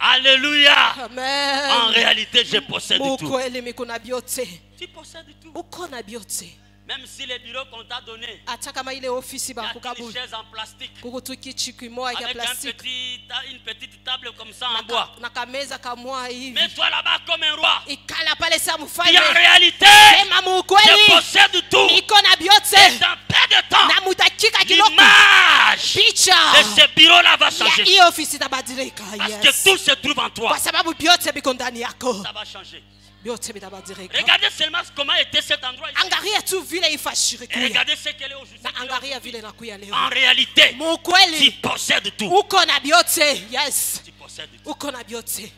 Alléluia. Amen. En réalité, je possède tout. Ukweli miko na byote. Tu possèdes tout. Uko na byote. Même si les bureaux qu'on t'a donnés, ata kama ile ofisi il y a une bakukabula chaise en plastique. kukutu kichi kimoya kya Avec plastiki une petite table comme ça en bois. na kameza kamwa hivi. Mets-toi là-bas comme un roi. Ikala pale sa Et mfalme. en réalité, Sema je mukweli possède tout. iko na byote Dans peu de temps, na mutakika kiloko l'image picha de ce bureau-là va ya changer. hiyo ofisi itabadilika. Parce Yes. que tout se trouve en toi. Kwa sababu byote biko ndani yako, Ça va changer. byote bitabadilika. Regardez seulement comment était cet endroit ici. Angalia tu vile ifashiri Et kuya regardez ce qu'elle est aujourd'hui. na angalia vile nakuya leo. En réalité, tu Mukweli possèdes tout. uko na byote. Yes, Tu possèdes tout. uko na byote.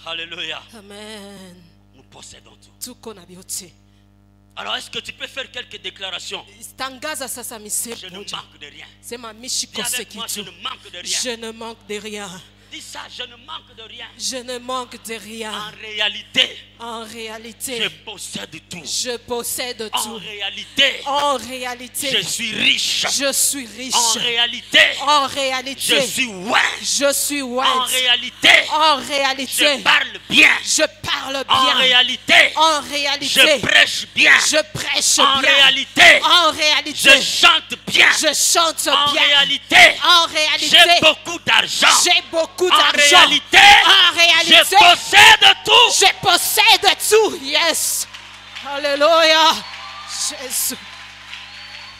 Alléluia. Amen. Nous possédons tout. Tuko na byote. Alors, est-ce que tu peux faire quelques déclarations? Tangaza sasa Je misemo ne moja. manque de rien. Sema Dis mishikose avec moi, je kitu. ne manque de rien. Je ne manque de rien. Dis ça, je ne manque de rien. Je ne manque de En rien. réalité, En je réalité, possède tout. je possède En tout. réalité, En je réalité, suis riche. je suis En riche. réalité, En je réalité, suis loin. je suis En white. réalité, En je réalité, parle bien. je parle En bien. réalité, En je réalité, prêche bien. je prêche En bien. réalité, En je réalité, chante bien. je chante En bien. réalité, En j'ai réalité, beaucoup d'argent. j'ai beaucoup En d'argent. réalité, En réalité, je possède tout. je possède tout. Yes. Alléluia. Jésus.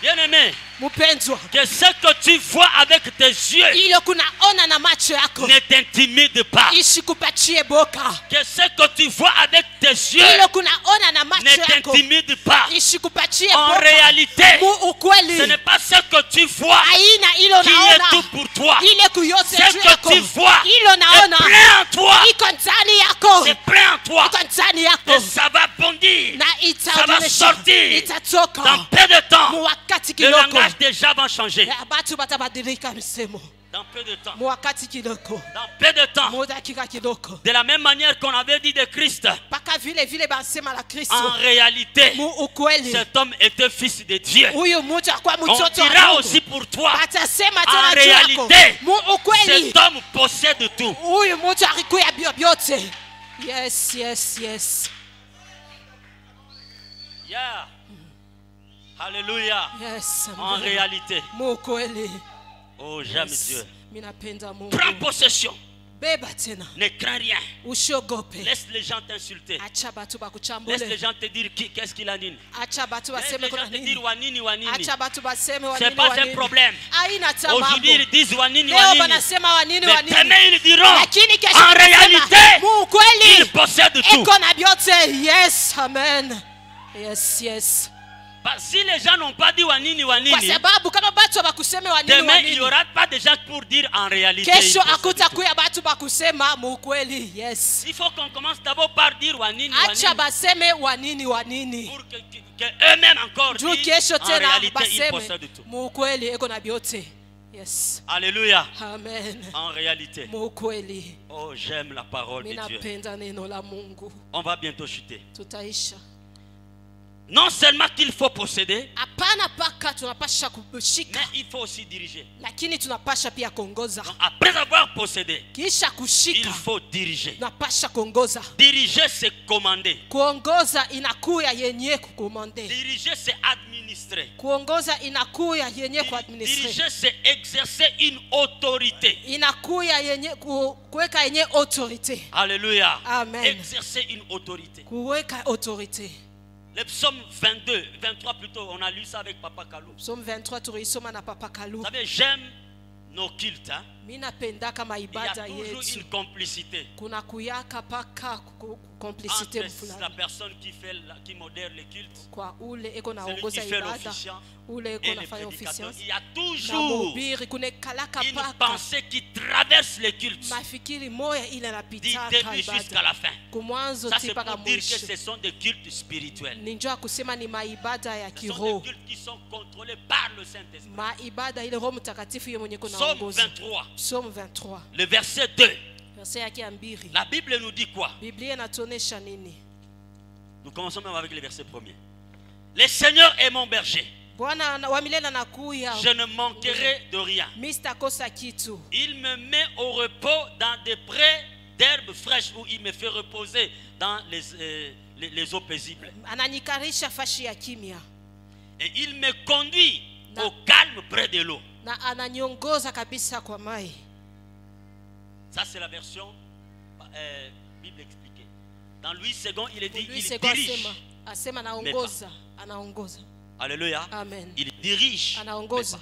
Bien-aimé, Mpendwa, que ce que tu vois avec tes yeux ile kunaona na macho yako ne t'intimide pas. isikupatie boka. Que ce que tu vois avec tes yeux Ile kunaona na macho ne yako t'intimide pas. isikupatie En boka. réalité, Mu ukweli ce n'est pas ce que tu vois aina ilo qui est naona tout pour toi. ile kuyote Ce juu que yako tu vois ilo est naona plein en toi. iko ndani yako, C'est plein en toi. iko ndani Et yako ça va bondir na ça va sortir itatoka dans peu de mu temps. wakati Le kiloko. langage déjà va changer. Ya batu batabadilika misemo Dans peu de temps. mu wakati kiloko, Dans peu de temps. mu dakika kiloko, De la même manière qu'on avait dit de Christ, mpaka vile vile basema la Kristo. en réalité, Mu ukweli cet homme était fils de Dieu. huyu mtu akuwa On mtoto wa dira Mungu. aussi pour toi, Batasema en tena juu yako. réalité, Mu ukweli cet homme possède tout. huyu mtu alikuya byote. Yes, yes, yes. Yeah. Alléluia. Yes. En réalité, Mu ukweli. oh, j'aime Yes. Dieu. Minapenda Mungu. Prends possession. Beba tena. Ne crains rien. Usiogope. Laisse les gens t'insulter. Acha batu Laisse les bakuchambule. gens te dire qu'est-ce qu'il a dit. Acha batu Laisse baseme les kuna gens te nini. dire wanini wanini. Acha batu baseme wa C'est nini pas wa un nini. problème. Haina ta Aujourd'hui, mambo. ils disent wanini Leo wanini. banasema wa nini wa Mais nini. demain, ils diront Lakini kesho en wanasema, réalité, mu ukweli ils possèdent tout. eko na byote. Yes, amen. Yes, yes. Parce que si les gens n'ont pas dit wanini Kwa wanini, sababu kama batu bakuseme wa nini wa demain, il n'y nini, aura pas de gens pour dire en réalité. kesho ils possèdent tout. akutakuya batu bakusema mu ukweli. Yes. Il faut qu'on commence d'abord par dire wanini Acha wanini. baseme wa nini wa nini. Pour que eux-mêmes encore Juu disent kesho en tena réalité, ils baseme possèdent tout. mu ukweli eko na byote. Yes. Alléluia. Amen. En réalité, Mu ukweli. oh, j'aime la parole de Dieu. Minapenda neno la Mungu. On va bientôt chuter. Tutaisha. Non seulement qu'il faut posséder, Hapana paka tunapasha kushika, mais il faut aussi diriger. lakini tunapasha pia kuongoza. Donc, après avoir possédé, Kisha il kushika faut diriger. tunapasha kuongoza. Diriger, c'est commander. Kuongoza inakuya yenye kukomande. Diriger, c'est administrer. Kuongoza inakuya yenye kuadministre. Diriger, c'est exercer une autorité. Inakuya yenye kuweka yenye autorité. Alléluia. Amen. Exercer une autorité. Kuweka autorité. Le psaume 22, 23 plutôt, on a lu ça avec Papa Kalou. Psalm 23 tulisoma na Papa Kalu. Vous savez, j'aime nos cultes. Hein? Mina penda kama Il y a ibada toujours yetu. une complicité Kuna kuyaka paka complicité entre la fulani. personne qui modère les cultes, Kwa ule eko celui naongoza qui fait ibada, l'officiant ule et eko le nafanya prédicateur. officiance. Il y a Na toujours mhubiri kunekalaka une paka pensée qui traverse les cultes mafikiri moya ile du napitaka début jusqu'à ibada la fin. kumwanzo Ça, c'est tipaka pour dire que mwisho. ce sont des cultes spirituels. Ni njoo kusema ni maibada ya Ce sont kiroho, des cultes qui sont contrôlés par le Saint-Esprit. maibada ile Roho Mtakatifu yeye mwenye Psaume kunaongoza. 23, Psalm 23 le verset 2. verset yake ya 2. La Bible nous dit quoi? Biblia inatuonesha nini? Nous commençons même avec le verset 1er. Le Seigneur est mon berger. Bwana wa milele anakuya, Je ne manquerai de rien. Mr. kosa kitu. Il me met au repos dans des prés d'herbes fraîches où il me fait reposer dans les eaux paisibles. Ananikarisha fashi ya kimya. Et il me conduit Na- au calme près de l'eau. na ananiongoza kabisa kwa mai. Ça c'est la version Bible expliquée. Dans Louis II, il est dit, Louis il II dirige. asema anaongoza, anaongoza. Alléluia. Amen. Il dirige. Anaongoza.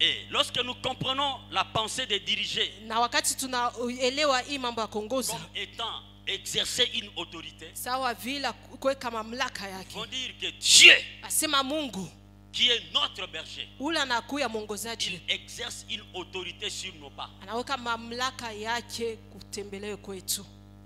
Et lorsque nous comprenons la pensée de diriger Na wakati tunaelewa hii mambo ya kuongoza, comme étant exercer une autorité, sawa vile kuweka mamlaka yake. vont dire que Dieu, Asema Mungu qui est notre berger, ule anakuya mwongozaji, il exerce une autorité sur nos pas. anaweka mamlaka yake kutembelewe kwetu.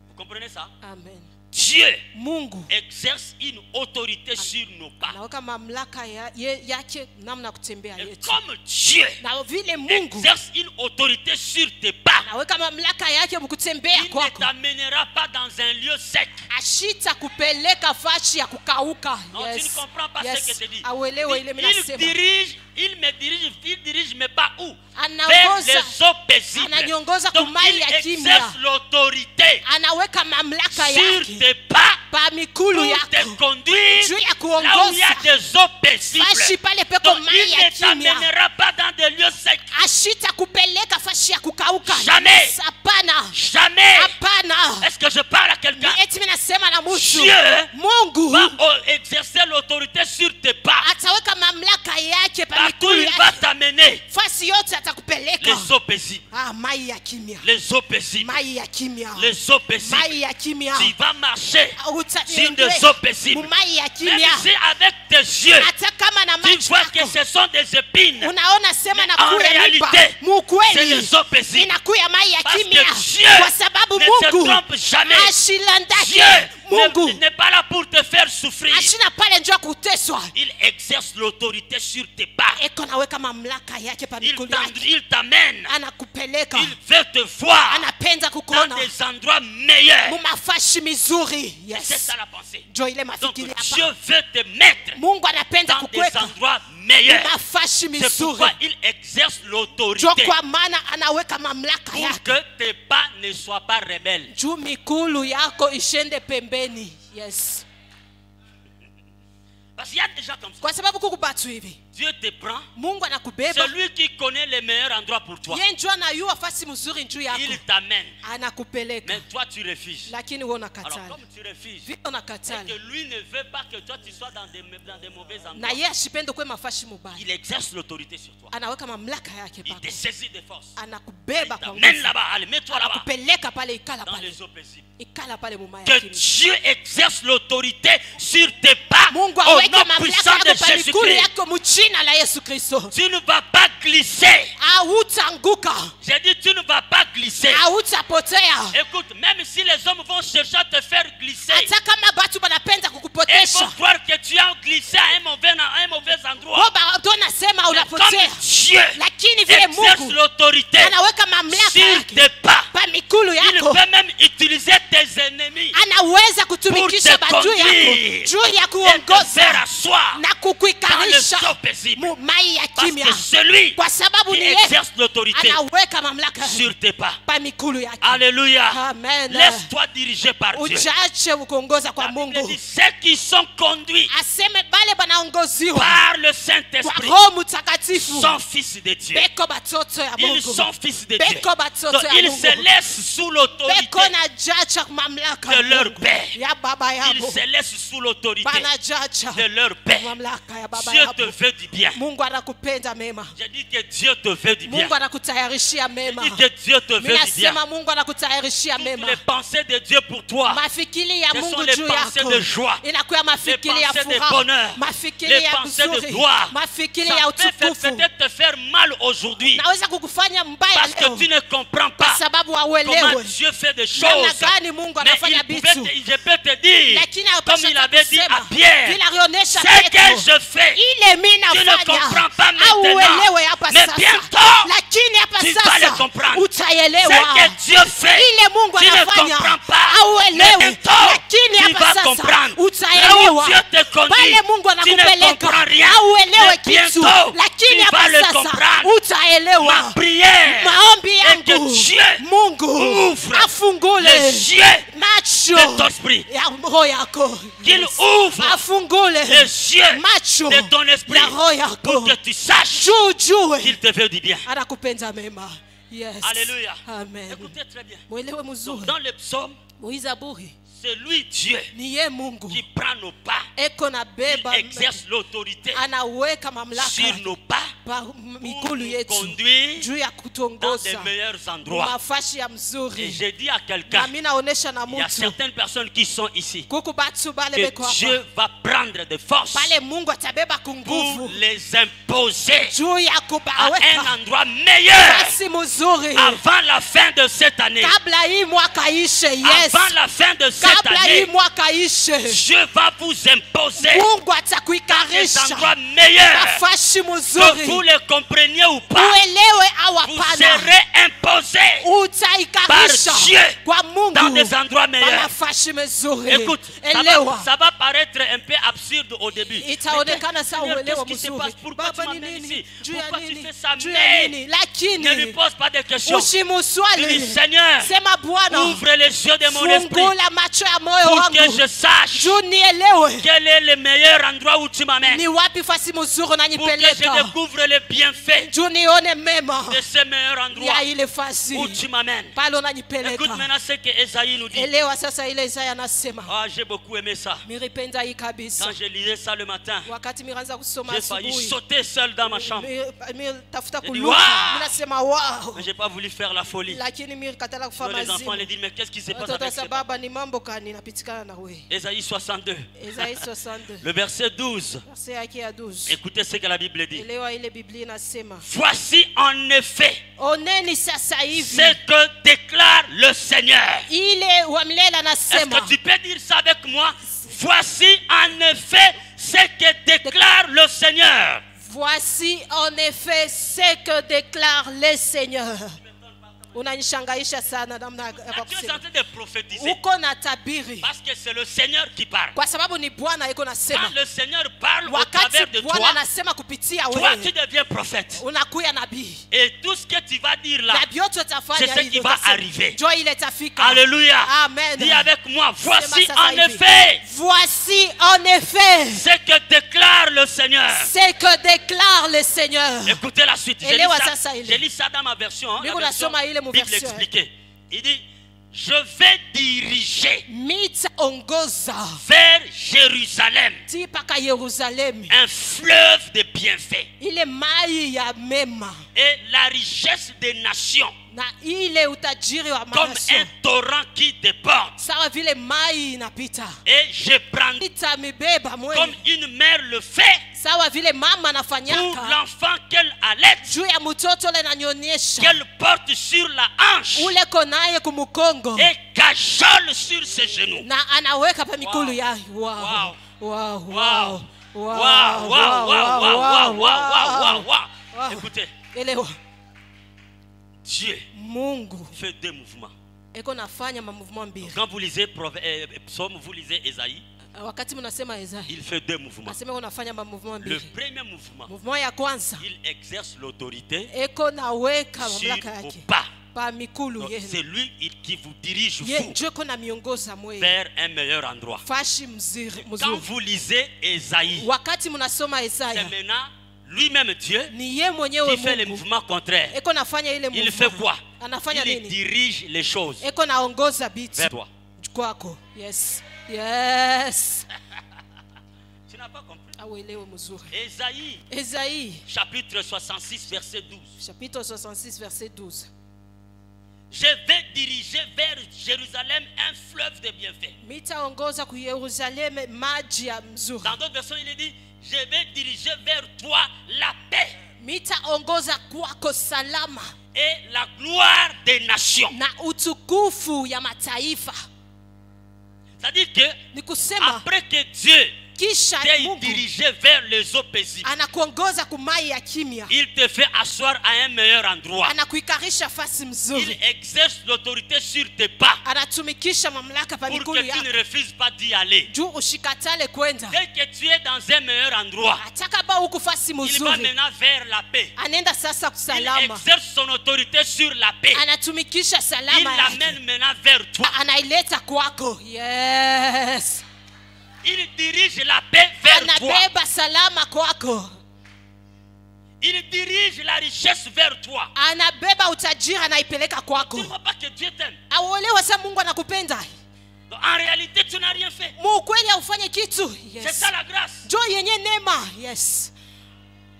Vous comprenez ça? Amen. Dieu Mungu exerce une autorité sur nos pas. anaweka mamlaka yake namna ya kutembea Et yetu. comme Dieu Na vile Mungu exerce une autorité sur tes pas, anaweka mamlaka yake mkutembea il ne kwako, t'amènera pas dans un lieu sec. ashita kupeleka fashi ya kukauka. Non, tu ne comprends pas ce que je dis. Auelewe ile mimi Il nasema. dirige, il dirige, mais pas où? Vers Anaongoza, les eaux paisibles. ananiongoza Donc kumai il ya exerce kimya. l'autorité Anaweka mamlaka sur yake tes pas pa mikulu pour te yako conduire juu ya là où il y a kuongoza des eaux paisibles. fashi pale peko Donc mai il ya ne kimya. t'amènera pas dans des lieux secs. Ashita kupeleka fashi ya kukauka. Jamais. Hapana, Jamais. hapana. Est-ce que je parle à quelqu'un? Ni eti mimi nasema na mtu. Dieu Mungu va exercer l'autorité sur tes pas. ataweka mamlaka yake pa Partout mikulu il va yake. t'amener. Fasi yote atakupeleka. Les eaux paisibles. Ah, mai ya kimya. Les eaux paisibles. Mai ya kimya. Les eaux paisibles. Mai ya kimya. Tu vas marcher sur Utaniendea des eaux paisibles. mai ya Même kimya. si avec tes yeux, Hata kama na tu macho vois que yako ce sont des épines. unaona sema na En kule miba, réalité, c'est mukweli les eaux paisibles. inakuya mai ya Parce kimya, que Dieu kwa sababu ne se Mungu trompe jamais. ashilandake. Dieu Mungu n'est pas là pour te faire souffrir. ashina pale njoo kuteswa, Il exerce l'autorité sur tes pas. eko naweka mamlaka yake pa mikulu yake, Il t'amène. anakupeleka, Il veut te voir anapenda dans kukuona des endroits meilleurs. mumafashi mizuri. C'est Yes, ça la pensée. njo ile Donc mafikiri Dieu hapa. veut te mettre Mungu anapenda dans des kukuweka endroits meilleurs. mumafashi C'est mizuri, pourquoi il exerce njo l'autorité kwa maana anaweka mamlaka pour yake que tes pas ne soient pas rebelles. juu mikulu yako ishende pembeni. Yes, Parce qu'il y a des gens comme ça. kwa sababu kuku batu hivi Dieu te prend. Mungu anakubeba, C'est lui qui connaît les meilleurs endroits pour toi. yeye njo anayua fasi mzuri juu yako, Il t'amène. anakupeleka, Mais toi tu refuses. lakini wewe Alors unakatala. comme tu refuses, Vile et unakatala que lui ne veut pas que toi tu sois dans des mauvais na endroits, yeye ashipende kwe mafashi mubaya, il exerce l'autorité sur toi. anaweka mamlaka yake Il pako, te saisit de force. Il anakubeba kwa t'amène nguvu, là-bas. Allez, mets-toi là-bas. anakupeleka pale, ikala Dans pale, les eaux paisibles. ikala pale mumaya Que kimya. Dieu exerce l'autorité sur tes pas Mungu au aweke nom mamlaka puissant de yako pa mikulu Jésus-Christ. yako mchina la Yesu Kristo. Tu ne vas pas glisser. Hautaanguka, J'ai dit tu ne vas pas glisser. hautapotea. Écoute, même si les hommes vont chercher à te faire glisser, Hata kama batu banapenda ils vont kukupotesha, croire que tu as glissé à un mauvais endroit. wao bado nasema Mais unapotea, comme Dieu lakini vile exerce Mungu l'autorité anaweka mamlaka sur yake tes pas, pa mikulu il yako, peut même utiliser tes ennemis anaweza kutumikisha Pour te batu yako conduire juu ya et te faire kuongoza asseoir na dans les kukuikarisha eaux paisibles. mu mai ya Parce kimya, que celui kwa sababu qui ni yeye exerce l'autorité anaweka mamlaka sur tes pas. pa mikulu yake. Alléluia. Amen. Laisse-toi diriger par Dieu. Uchache kuongoza kwa La Bible Mungu, dit, ceux qui sont conduits aseme bale banaongoziwa par le kwa Saint-Esprit Roho Mtakatifu sont fils de Dieu. beko batoto ya Ils Mungu, sont fils de Dieu. beko batoto Donc ya ils se Mungu, laissent sous l'autorité beko na jacha mamlaka de ya leur Mungu, père. ya baba Ils yabo, se laissent sous l'autorité bana jacha de leur père. mamlaka ya baba Dieu te yabo. veut du bien. Mungu anakupenda mema, J'ai dit que Dieu te veut du bien. Mungu anakutayarishia mema. J'ai dit que Dieu te veut Mimi du bien. nasema Mungu anakutayarishia Toutes mema. les pensées de Dieu pour toi, Mafikiri ya ce sont Mungu les juu pensées yako de joie, inakuwa les mafikiri ya pensées de furaha, bonheur, mafikiri les ya pensées de uzuri, gloire. mafikiri Ça ya peut utukufu. peut-être te faire mal aujourd'hui Naweza kukufanya mbaya parce que leo tu ne comprends kwa pas sababu comment hauelewi Dieu fait des namna choses. gani Mungu Mais anafanya je peux te dire, lakini comme hapasha il avait dit à Pierre, vile alionyesha ce que Petro, je fais, ile mimi tu ne comprends nafanya pas maintenant, auelewe hapa mais sasa, bientôt, lakini hapa tu vas le sasa comprendre. utaelewa ce que Dieu fait, ile Mungu tu ne anafanya comprends pas, mais auelewe, bientôt, lakini tu hapa vas sasa comprendre. Là où utaelewa Dieu te conduit, pale Mungu tu ne anakupeleka comprends rien, auelewe mais kitu, bientôt, lakini tu vas hapa le sasa comprendre. Ma utaelewa. prière Maombi est que yangu Dieu Mungu ouvre afungule les yeux macho de ton esprit. ya roho yako. Qu'il ouvre Afungule les yeux macho de ton esprit ya roho yako. pour que tu saches Jujue qu'il te veut du bien. anakupenda mema. Yes. Alléluia. Amen. Écoutez très bien. Mwelewe Donc, mzuri. dans le psaume, Muizaburi c'est lui Dieu ni ye Mungu qui prend nos pas. eko na Il beba exerce l'autorité anaweka mamlaka sur nos pas pa pour mikulu nous yetu conduire juu ya dans des kutongoza meilleurs endroits. mafashi ya Et mzuri. j'ai dit à Na quelqu'un, mimi naonesha na il y a mutu certaines personnes qui sont ici, kuku batu bale que beko hapa Dieu va prendre des forces pale Mungu atabeba pour kunguvu les imposer juu ya à un kubaweka endroit meilleur basi mzuri avant la fin de cette année. kabla hii mwaka ishe. Yes, Avant la fin de cette kabla hii année, mwaka ishe Dieu va vous imposer Mungu des atakuikarisha endroits meilleurs. mafashi Que vous mzuri les compreniez ou pas, uelewe au vous hapana, serez imposés utaikarisha par Dieu kwa dans Mungu des endroits meilleurs. mafashi mzuri. Écoute, Elewa, ça va paraître un peu absurde au début. Mais itaonekana sawa Seigneur, uelewa qu'est-ce qui se mzuri. passe? Pourquoi tu Baba ni m'amènes nini? ici? Juu ya Pourquoi tu nini? fais ça? Juu ya Mais nini? ne lui Lakini pose pas de questions. Tu usimuswali, dis, Seigneur, sema Bwana, ouvre les yeux de mon esprit fungula macho ya moyo pour que wangu je sache juu nielewe quel est le meilleur endroit où tu m'amènes. ni wapi fasi mzuri Pour que je unanipeleka, découvre les bienfaits juu nione mema de ce meilleur endroit ya ile fasi où tu m'amènes. pale Écoute unanipeleka. maintenant ce que Esaïe nous dit. Elewa sasa ile Isaya anasema, Ah, j'ai beaucoup aimé ça. miripenda hii kabisa. Quand je lisais ça le matin, Wakati miranza kusoma j'ai failli asubuhi sauter seul dans ma chambre. mi tafuta J'ai dit, kuluka, wow! mi nasema wow, Mais j'ai pas voulu faire la folie. lakini mi katala kufa Donc les enfants mazimu. les disent, mais qu'est-ce qui se passe Watoto avec sa ce baba ni mambo kani napitikana na we. Esaïe 62, Isaya 62 le verset 12. verset yake ya 12. Écoutez ce que la Bible dit. Elewa ile Biblia inasema, Voici en effet oneni sasa hivi ce que déclare le Seigneur. ile wa milele Est-ce anasema. que tu peux dire ça avec moi? Voici en effet ce que déclare le Seigneur. Voici en effet ce que déclare le Seigneur. Unanishangaisha sana namna ya Tu es en kusema. train de prophétiser. Uko na tabiri Parce que c'est le Seigneur qui parle. kwa sababu ni Bwana yuko nasema. Quand le Seigneur parle au Wakati travers de Bwana toi, anasema kupitia toi tu wewe deviens prophète. unakuya nabii. Et tout ce que tu vas dire là, Na vyote utafanya c'est ce qui hivyo va utasema, arriver. njoo ile itafika. Alléluia. Amen. Dis avec moi, voici Sema sasa en hivi. effet Voici en effet ce que déclare le Seigneur. ce que déclare le Seigneur. Écoutez la suite. Elewa sasa ile. Je lis ça dans ma version. Hein, Niko la version nasoma ile mu Bible version. expliquée. Il dit, je vais diriger Nitaongoza vers Jérusalem ti mpaka Yerusalemu un fleuve de bienfaits ile mai ya mema et la richesse des nations na ile utajiri wa comme manasio un torrent qui déborde. sawa vile mai inapita Et je prends itamibeba comme mwenye une mère le fait sawa vile mama pour anafanyaka l'enfant qu'elle allait, juu ya mtoto ule nanyonyesha qu'elle porte sur la hanche ule konaye kumukongo et cajole sur ses genoux. na anaweka pa mikulu Wow. yake. Wow. Wow. Wow. Wow. Wow. Waouh, waouh, waouh, waouh, waouh, waouh, waouh. Wow. Écoutez, Elewa, Dieu Mungu fait deux mouvements. eko nafanya mamouvement mbili. Quand vous lisez Psaume, vous lisez Ésaïe, Wakati mnasema Isaya il fait deux mouvements. asema unafanya mamouvement Le mbili. premier mouvement, Mouvement ya kwanza il exerce l'autorité eko naweka sur mamlaka vos yake pas. pa mikulu Donc, yenu. c'est lui qui vous dirige Ye vous njo eko na miongoza mwe vers un meilleur endroit. fashi mzuri Quand mzuri. vous lisez Ésaïe, Wakati mnasoma c'est Isaya maintenant lui-même Dieu ni ye mwenyewe qui fait le Mungu mouvement contraire. eko nafanya ile Il fait mouvement. quoi? Anafanya Il nini? dirige les choses Eko naongoza bitu vers toi. kwako. Yes. Yes. Tu n'as pas compris? Auelewe mzuri. Ésaïe, Esaïe chapitre 66, verset 12. chapitre 66 verset 12. Je vais diriger vers Jérusalem un fleuve de bienfaits. Mitaongoza ku Yerusalemu maji ya mzuri. Dans d'autres versions, il dit, je vais diriger vers toi la paix Mitaongoza kwako salama et la gloire des nations. na utukufu ya mataifa. C'est-à-dire que Ni kusema après que Dieu kisha t'est Mungu dirigé vers les eaux paisibles. anakuongoza kumai ya kimya, Il te fait asseoir à un meilleur endroit. anakuikarisha fasi Il mzuri, exerce l'autorité sur tes pas anatumikisha mamlaka pa pour miguu que tu ne yako refuses pas d'y aller. juu ushikatale kwenda. Dès que tu es dans un meilleur endroit, Ataka ba huku fasi il va mzuri, maintenant vers la paix. anaenda sasa Il kusalama, exerce son autorité sur la paix. anatumikisha Il salama yake, l'amène maintenant vers toi. anaileta kwako. Yes, Il dirige la paix vers toi. anabeba salama kwako, Il dirige la richesse vers toi. anabeba utajiri, anaipeleka Tu kwako. ne vois pas que Dieu t'aime. Auolewa sa Mungu anakupenda, Donc, en réalité, tu n'as rien fait. muukweli haufanye kitu. C'est Yes, ça la grâce. jo yenye neema. Yes,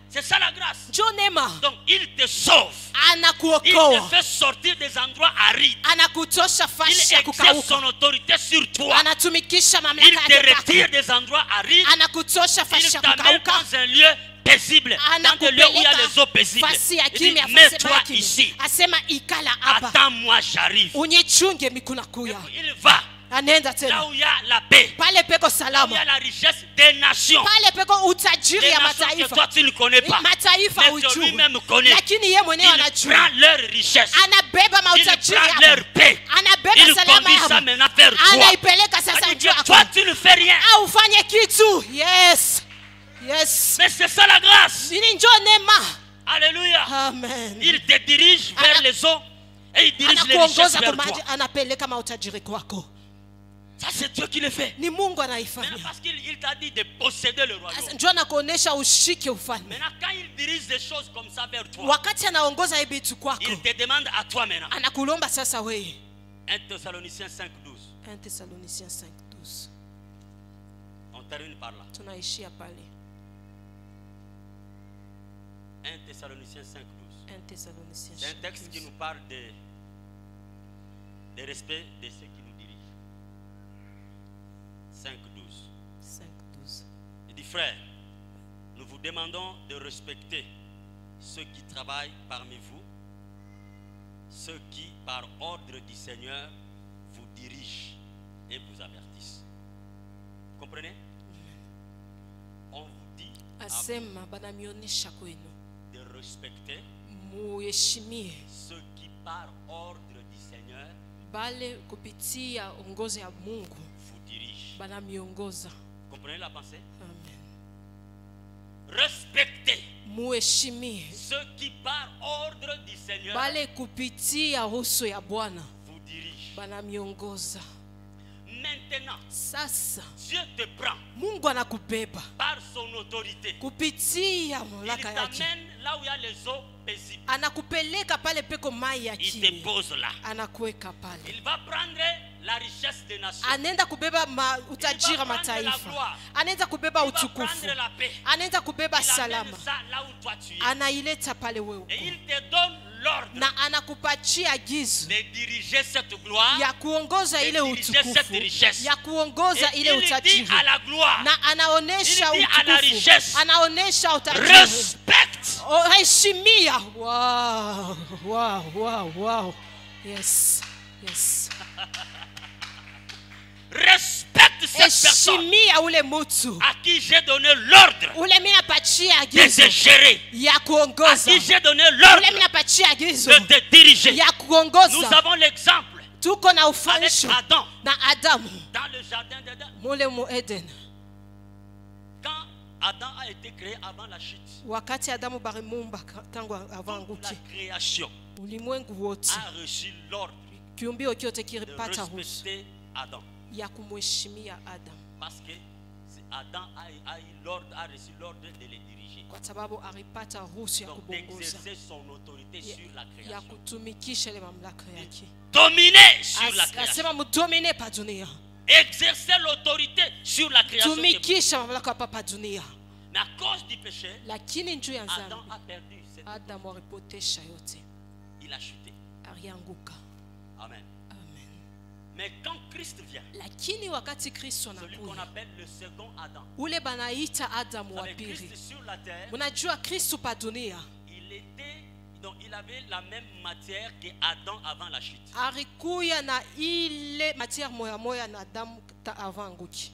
C'est ça la grâce. jo neema, Donc, il te sauve. Il te anakuokoa, fait sortir des endroits arides. anakutosha Il fashi ya exerce kukauka, son autorité sur toi. anatumikisha Il mamlaka te yake retire kwako, des endroits arides. anakutosha Il fashi ya t'amène kukauka, dans un lieu paisible. Dans des lieux où il y a les eaux anakupeleka paisibles. fasi ya Il dit, kimya, fasi mets-toi ya kimya. ici. Asema ikala hapa, Attends-moi, j'arrive. unichunge mikuna kuya. Il va Anaenda là tena où il y a la paix. pale peko Là où il y salama, a la richesse des nations. pale peko utajiri Des ya nations que toi mataifa. tu ne connais pas. Mataifa Mais que hujui, lui-même connaît. lakini ye mwenyewe Il anajua. prend leur richesse. Anabeba Il mautajiri prend yao, leur paix. anabeba Il salama conduit ça yao, maintenant vers toi. anaipeleka sasa Il dit juu que toi yako, tu ne fais rien. au ufanye kitu. Yes, yes, Mais c'est ça la grâce. ili njo neema. Alléluia. Amen. Il te dirige vers les eaux et il dirige les richesses Anakuongoza vers kwa maji, toi. anapeleka mautajiri kwako. Ça c'est Dieu qui le fait. Ni Mungu Maintenant anaifanya. parce qu'il t'a dit de posséder le royaume. Ndio anakuonesha ushike ufalme. Maintenant quand il dirige des choses comme ça vers toi, Wakati anaongoza hivi vitu kwako, il te demande à toi maintenant. anakulomba sasa wewe. 1 Thessaloniciens 5:12. 1 Thessaloniciens 5:12. On termine par là. Tunaishia pale. 1 Thessaloniciens 5:12. 1 Thessaloniciens. C'est un texte qui nous parle de respect de ceux qui nous dirigent. 5:12. 5:12. Il dit, frères, nous vous demandons de respecter ceux qui travaillent parmi vous, ceux qui, par ordre du Seigneur, vous dirigent et vous avertissent. Vous comprenez? On vous dit à vous Asema banamionesha kwenu de respecter muheshimie ceux qui, par ordre du Seigneur, bale kupitia ongozi ya Mungu vous dirigent. banamiongoza. Vous comprenez la pensée? Amen. Respectez Muheshimie ceux qui, par ordre du Seigneur, bale kupitia ruhusa ya Bwana vous dirigent. banamiongoza. Maintenant, Sasa Dieu te prend Mungu anakubeba par son autorité. kupitia Il mamlaka yake, t'amène là où il y a les eaux paisibles. anakupeleka pale peko mai ya Il te kimya, pose là. anakuweka pale, Il va prendre la richesse des nations. anaenda kubeba utajiri wa mataifa, anaenda kubeba Il va utukufu, prendre la paix. anaenda kubeba Il amène salama, ça là où toi tu es. anaileta pale wewe Et il te donne l'ordre na anakupatia agizo de diriger cette gloire. ya kuongoza ile diriger cette utukufu, richesse. ya kuongoza Et ile il dit utajiri, à la gloire, na anaonesha il dit à la utukufu, richesse, anaonesha utajiri. respecte. Oh, heshimia. Wow, wow, wow, wow. Yes, yes. Respecte cette personne Heshimia ule mutu à qui j'ai donné l'ordre ule mimi napatia de agizo te gérer. ya À kuongoza, qui j'ai donné ule l'ordre mimi napatia agizo de te diriger. ya Nous kuongoza. avons l'exemple Tuko na avec ufanisho Adam na Adamu dans le jardin d'Éden. mule mu Eden. Quand Adam a été créé avant la chute, Wakati Adamu barimumba tangu avant toute la anguki, création ulimwengu wote, a reçu l'ordre kiumbio kyote de kilipata ruhusa respecter Adam. ya kumheshimia Adamu Parce que Adam a reçu l'ordre de les diriger. kwa sababu alipata ruhusa ya Donc kubongoza, d'exercer son autorité sur la ya création. kutumikisha ile mamlaka yake. Dominer sur la création. Asema mudomine pa dunia, Exercer l'autorité sur la création. tumikisha mamlaka hapa pa dunia. Mais à cause du péché, Lakini njuu ya Adam dhambi a perdu cette autorité. Adamu alipotesha yote, Il a chuté. alianguka. Amen. Amen. Mais quand Christ vient, Lakini wakati Kristo celui qu'on anakuja, appelle le second Adam, ule banaita Adamu wa avec pili. Christ sur la terre, Mnajua Kristo pa dunia il avait la même matière que Adam avant la chute. alikuya na ile matière moya moya na Adamu avant anguki.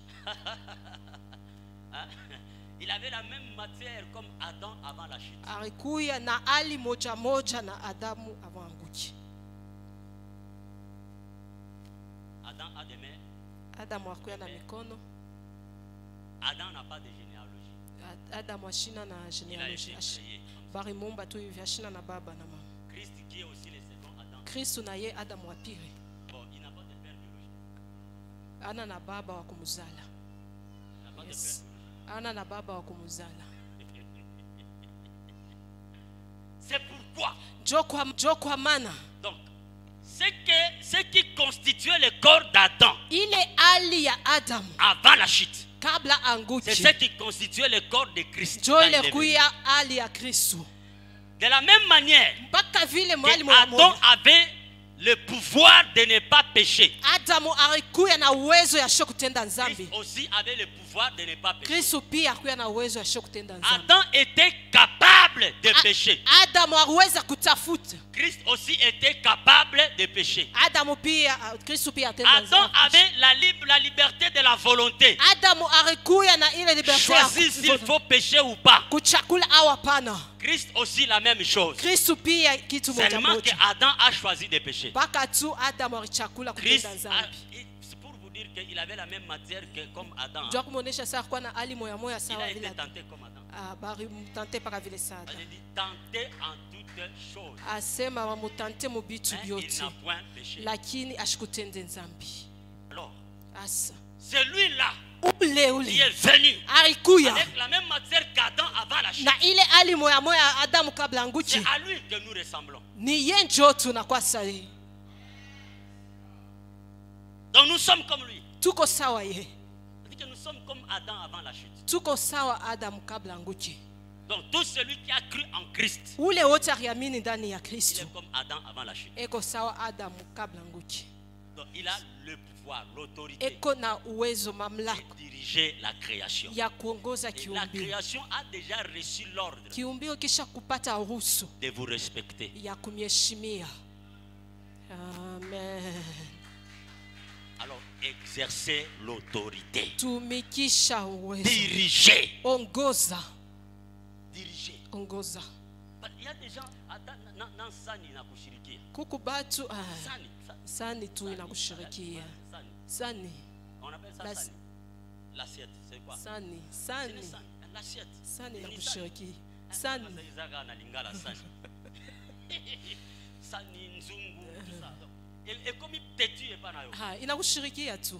Il avait la même matière comme Adam avant la chute. alikuya na hali moja moja na Adamu avanguki. Adam a des mains. Adamu akuya na mikono. Adam n'a pas de généalogie. Adamu ashina na Il a été genealogy. créé. Bari mumba tu hivi ashina na baba na mama. Christ qui est aussi le second Adam. Kristo na ye Adamu wa pili. Bon, il n'a pas de père biologique. Ana na baba wa kumuzala. Il n'a pas Yes. de père biologique. Ana na baba wa kumuzala. C'est pourquoi. Jo kwa mana Donc, ce qui constituait le corps d'Adam ile hali ya Adamu avant la chute, kabla c'est anguki ce qui constituait le corps de Christ. jo quand il est venu. ilikuya hali ya Kristo. De la même manière Mpaka vile que mwalimu wa Adam moyo avait le pouvoir de ne pas pécher, Adamu alikuya na uwezo ya sho kutenda Christ nzambi. aussi avait le pouvoir de ne pas pécher. Kristo pia alikuya na uwezo ya sho kutenda nzambi. Adam était capable de pécher. Adamu aliweza kutafuta. Christ aussi était capable de pécher. Adamu pia Kristo pia atenda Adam nzambi. avait la liberté de la volonté. Adamu alikuya na ile liberté ya Choisir s'il faut pécher ou pas. kuchakula au hapana. Christ aussi la même chose. Kristo pia kitu moja Seulement que moja. Adam a choisi de pécher. Mpaka tu Adamu alichakula Christ kutenda nzambi. c'est pour vous dire qu'il avait la même matière que comme Adam. Ndio kumuonesha saa kwa na hali moya moya Il sawa a vile. été tenté comme Adam. Bari mutante paka vile sada. Il dit tenté en toutes choses. Asema wamutante mu bitu Mais il byote. n'a point péché. Lakini ashikutende nzambi. Alors, Asa. celui-là Ule qui ule. est venu Alikuya. avec la même matière qu'Adam avant la chute, Na ile hali moya moya Adamu kabla anguchi. c'est à lui que nous ressemblons. Ni ye njo tunakuwa sahihi. Donc nous sommes comme lui. Tuko sawa ye. C'est-à-dire que nous sommes comme Adam avant la chute. Tuko sawa Adamu kabla anguchi. Donc tout celui qui a cru en Christ, Ule wote aliamini ndani ya il Kristo. est comme Adam avant la chute. Eko sawa Adamu kabla anguchi. Donc il a le pouvoir, l'autorité Eko na uwezo de mamlaka diriger la création. ya kuongoza Et la kiumbio. création a déjà reçu l'ordre Kiumbio kisha kupata ruhusu de vous respecter. ya kumheshimia. Amen. Alors exercez l'autorité. Tumikisha uwezo. Dirigez. Ongoza. Dirigez. Ongoza. Il y a des gens, dans Sani na kushirikia. Kuku batu Sani. sani tu inakushirikia. Sani. Sani. On appelle ça La- Sani. L'assiette, c'est quoi? Sani. C'est Sani. le Sani. L'assiette. Sani Ni inakushirikia. Sani. Sani. Izaka na lingala Sani. Sani, Nzungu, tout ça. Donc, et comme il têtu et pas nayo. Inakushirikia tu.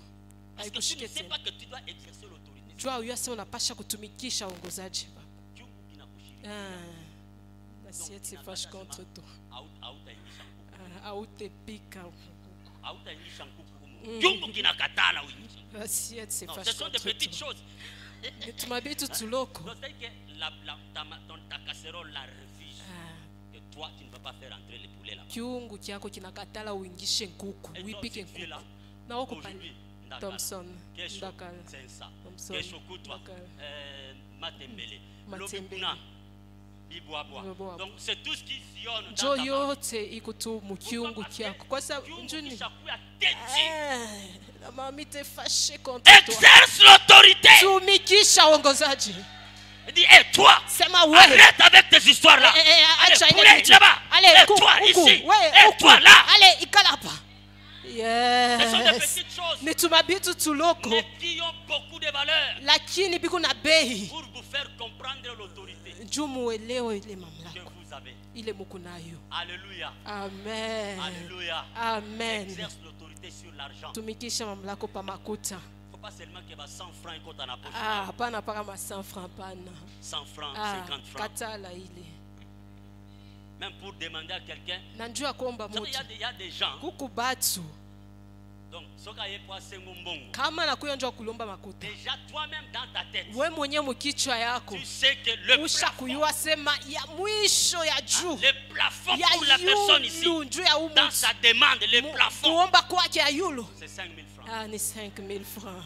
Parce que tu ne Haikushike sais tena. pas que tu dois exercer l'autorité. Jua uyase unapasha kutumikisha uongozaji. Kiungu kinakushiriki. L'assiette se fâche contre toi. Hautaingisha nguvu. Hautepika. Hautaingisha nguvu. Kiungu kinakatala uingisha. L'assiette se Non, fâche ce sont des contre petites toi. choses. Tumabitu tuloko. Donc, c'est-à-dire que ta casserole la refuse. Que toi, tu ne vas pas faire entrer les poulets là. Kiungu chako kinakatala uingishe nkuku, Et toi, uipike si tu es là, nkuku. Na huko aujourd'hui, Ndakala. Thompson, Kesho, Ndakala. Sensa. Thompson, Kesho kutwa, Ndakala. Matembele. Matembele. Lobikuna, Bibwabwa. Bibwabwa. Donc c'est tout ce qui sillonne dans njo ta main. yote ikutu mu kiungu Pourquoi? Parce chako. que Kwa sababu kiungu njuni kishakuwa teti. la mami te fâché contre toi. Exerce l'autorité. Tumikisha uongozaji. Dis, hé toi, Sema wewe. arrête avec tes histoires là. Acha Allez, ile poulet kitu. là-bas. Ale, Et toi huku, ici. wewe, Et huku. toi là. Ale, ikala hapa. Ce sont des Yes. petites choses, Ni tumabitu tuloko mais qui ont beaucoup de valeur lakini biku na bei. pour vous faire comprendre l'autorité Juu muelewe ile que mamlaka. vous avez. Ile muko nayo. Alléluia. Amen. Alléluia. Amen. Exerce l'autorité sur l'argent. Tumikisha mamlaka pa makuta. Il ne faut pas seulement qu'il y ait 100 francs et qu'on t'en approche. Hapana paka ma 100 francs pana. 100 francs, Ah, 50 francs. katala ile. Même pour demander à quelqu'un. Na njua kuomba Vous savez, mtu. il y a des gens. Kuku batu. Donc, ce qu'il y a pour Sengo Mbongo. Kama nakuyo njua kulomba makuta. Déjà, toi-même dans ta tête, We mwenye mukichwa yako. tu sais que le Usha plafond, kuyua sema ya mwisho ya juu. le plafond Ya pour la personne ici, yulu njuu ya umu. dans sa demande, le plafond, Kuomba kwake ya yulu. c'est 5 000 francs. Ah, ni 5000 francs.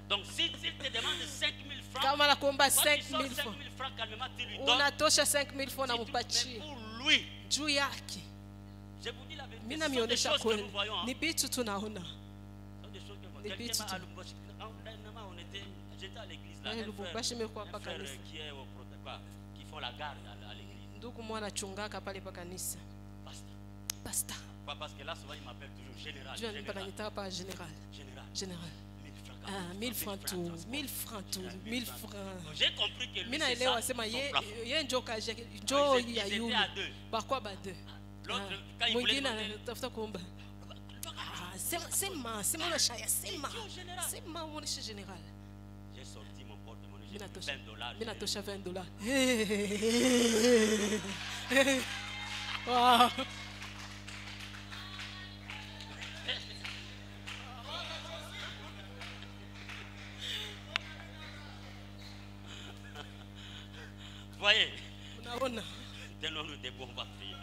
Donc, s'il te demande 5 000 francs, Kama nakuomba toi, tu sors 5000 5 francs. 000 francs calmement, tu lui donnes. Unatosha 5000 francs na Mais mupatie. pour lui, Juu yake. je vous dis la vérité, Mina ce sont des mionyesha choses que kweli. nous voyons. hein. Ni bitu tunaona. Ce sont des choses que nous voyons. Des Quelqu'un petites- m'a allumé. J'étais à l'église Là, Yaani un Lubumbashi kwa hapa frère kanisa. qui est au protocole, qui font la garde à l'église. Ndugu mwana chungaka pale pa kanisa. Pasteur. Pastor. Pas parce que là, souvent, il m'appelle toujours général. Jua nipa Général. nanyita pa général. Général. Général. 1000 francs. Ah, 1000 francs tout. 1000 francs tout. 1000 francs. J'ai compris que lui, Mina c'est elewa ça, sema son ye plafond. ye njoka njo Ils ya étaient yule. à deux. Bakwa ba deux. L'autre, quand il voulait Mwingine demander, anatafuta kuomba. Ah, sema na shaya sema. Sema muoneshe général. j'ai sorti mon porte-monnaie, j'ai Mina pris tosha. 20 dollars. Mina tosha $20. Wow. Voyez, Unaona? dès lors nous débordons, on va prier.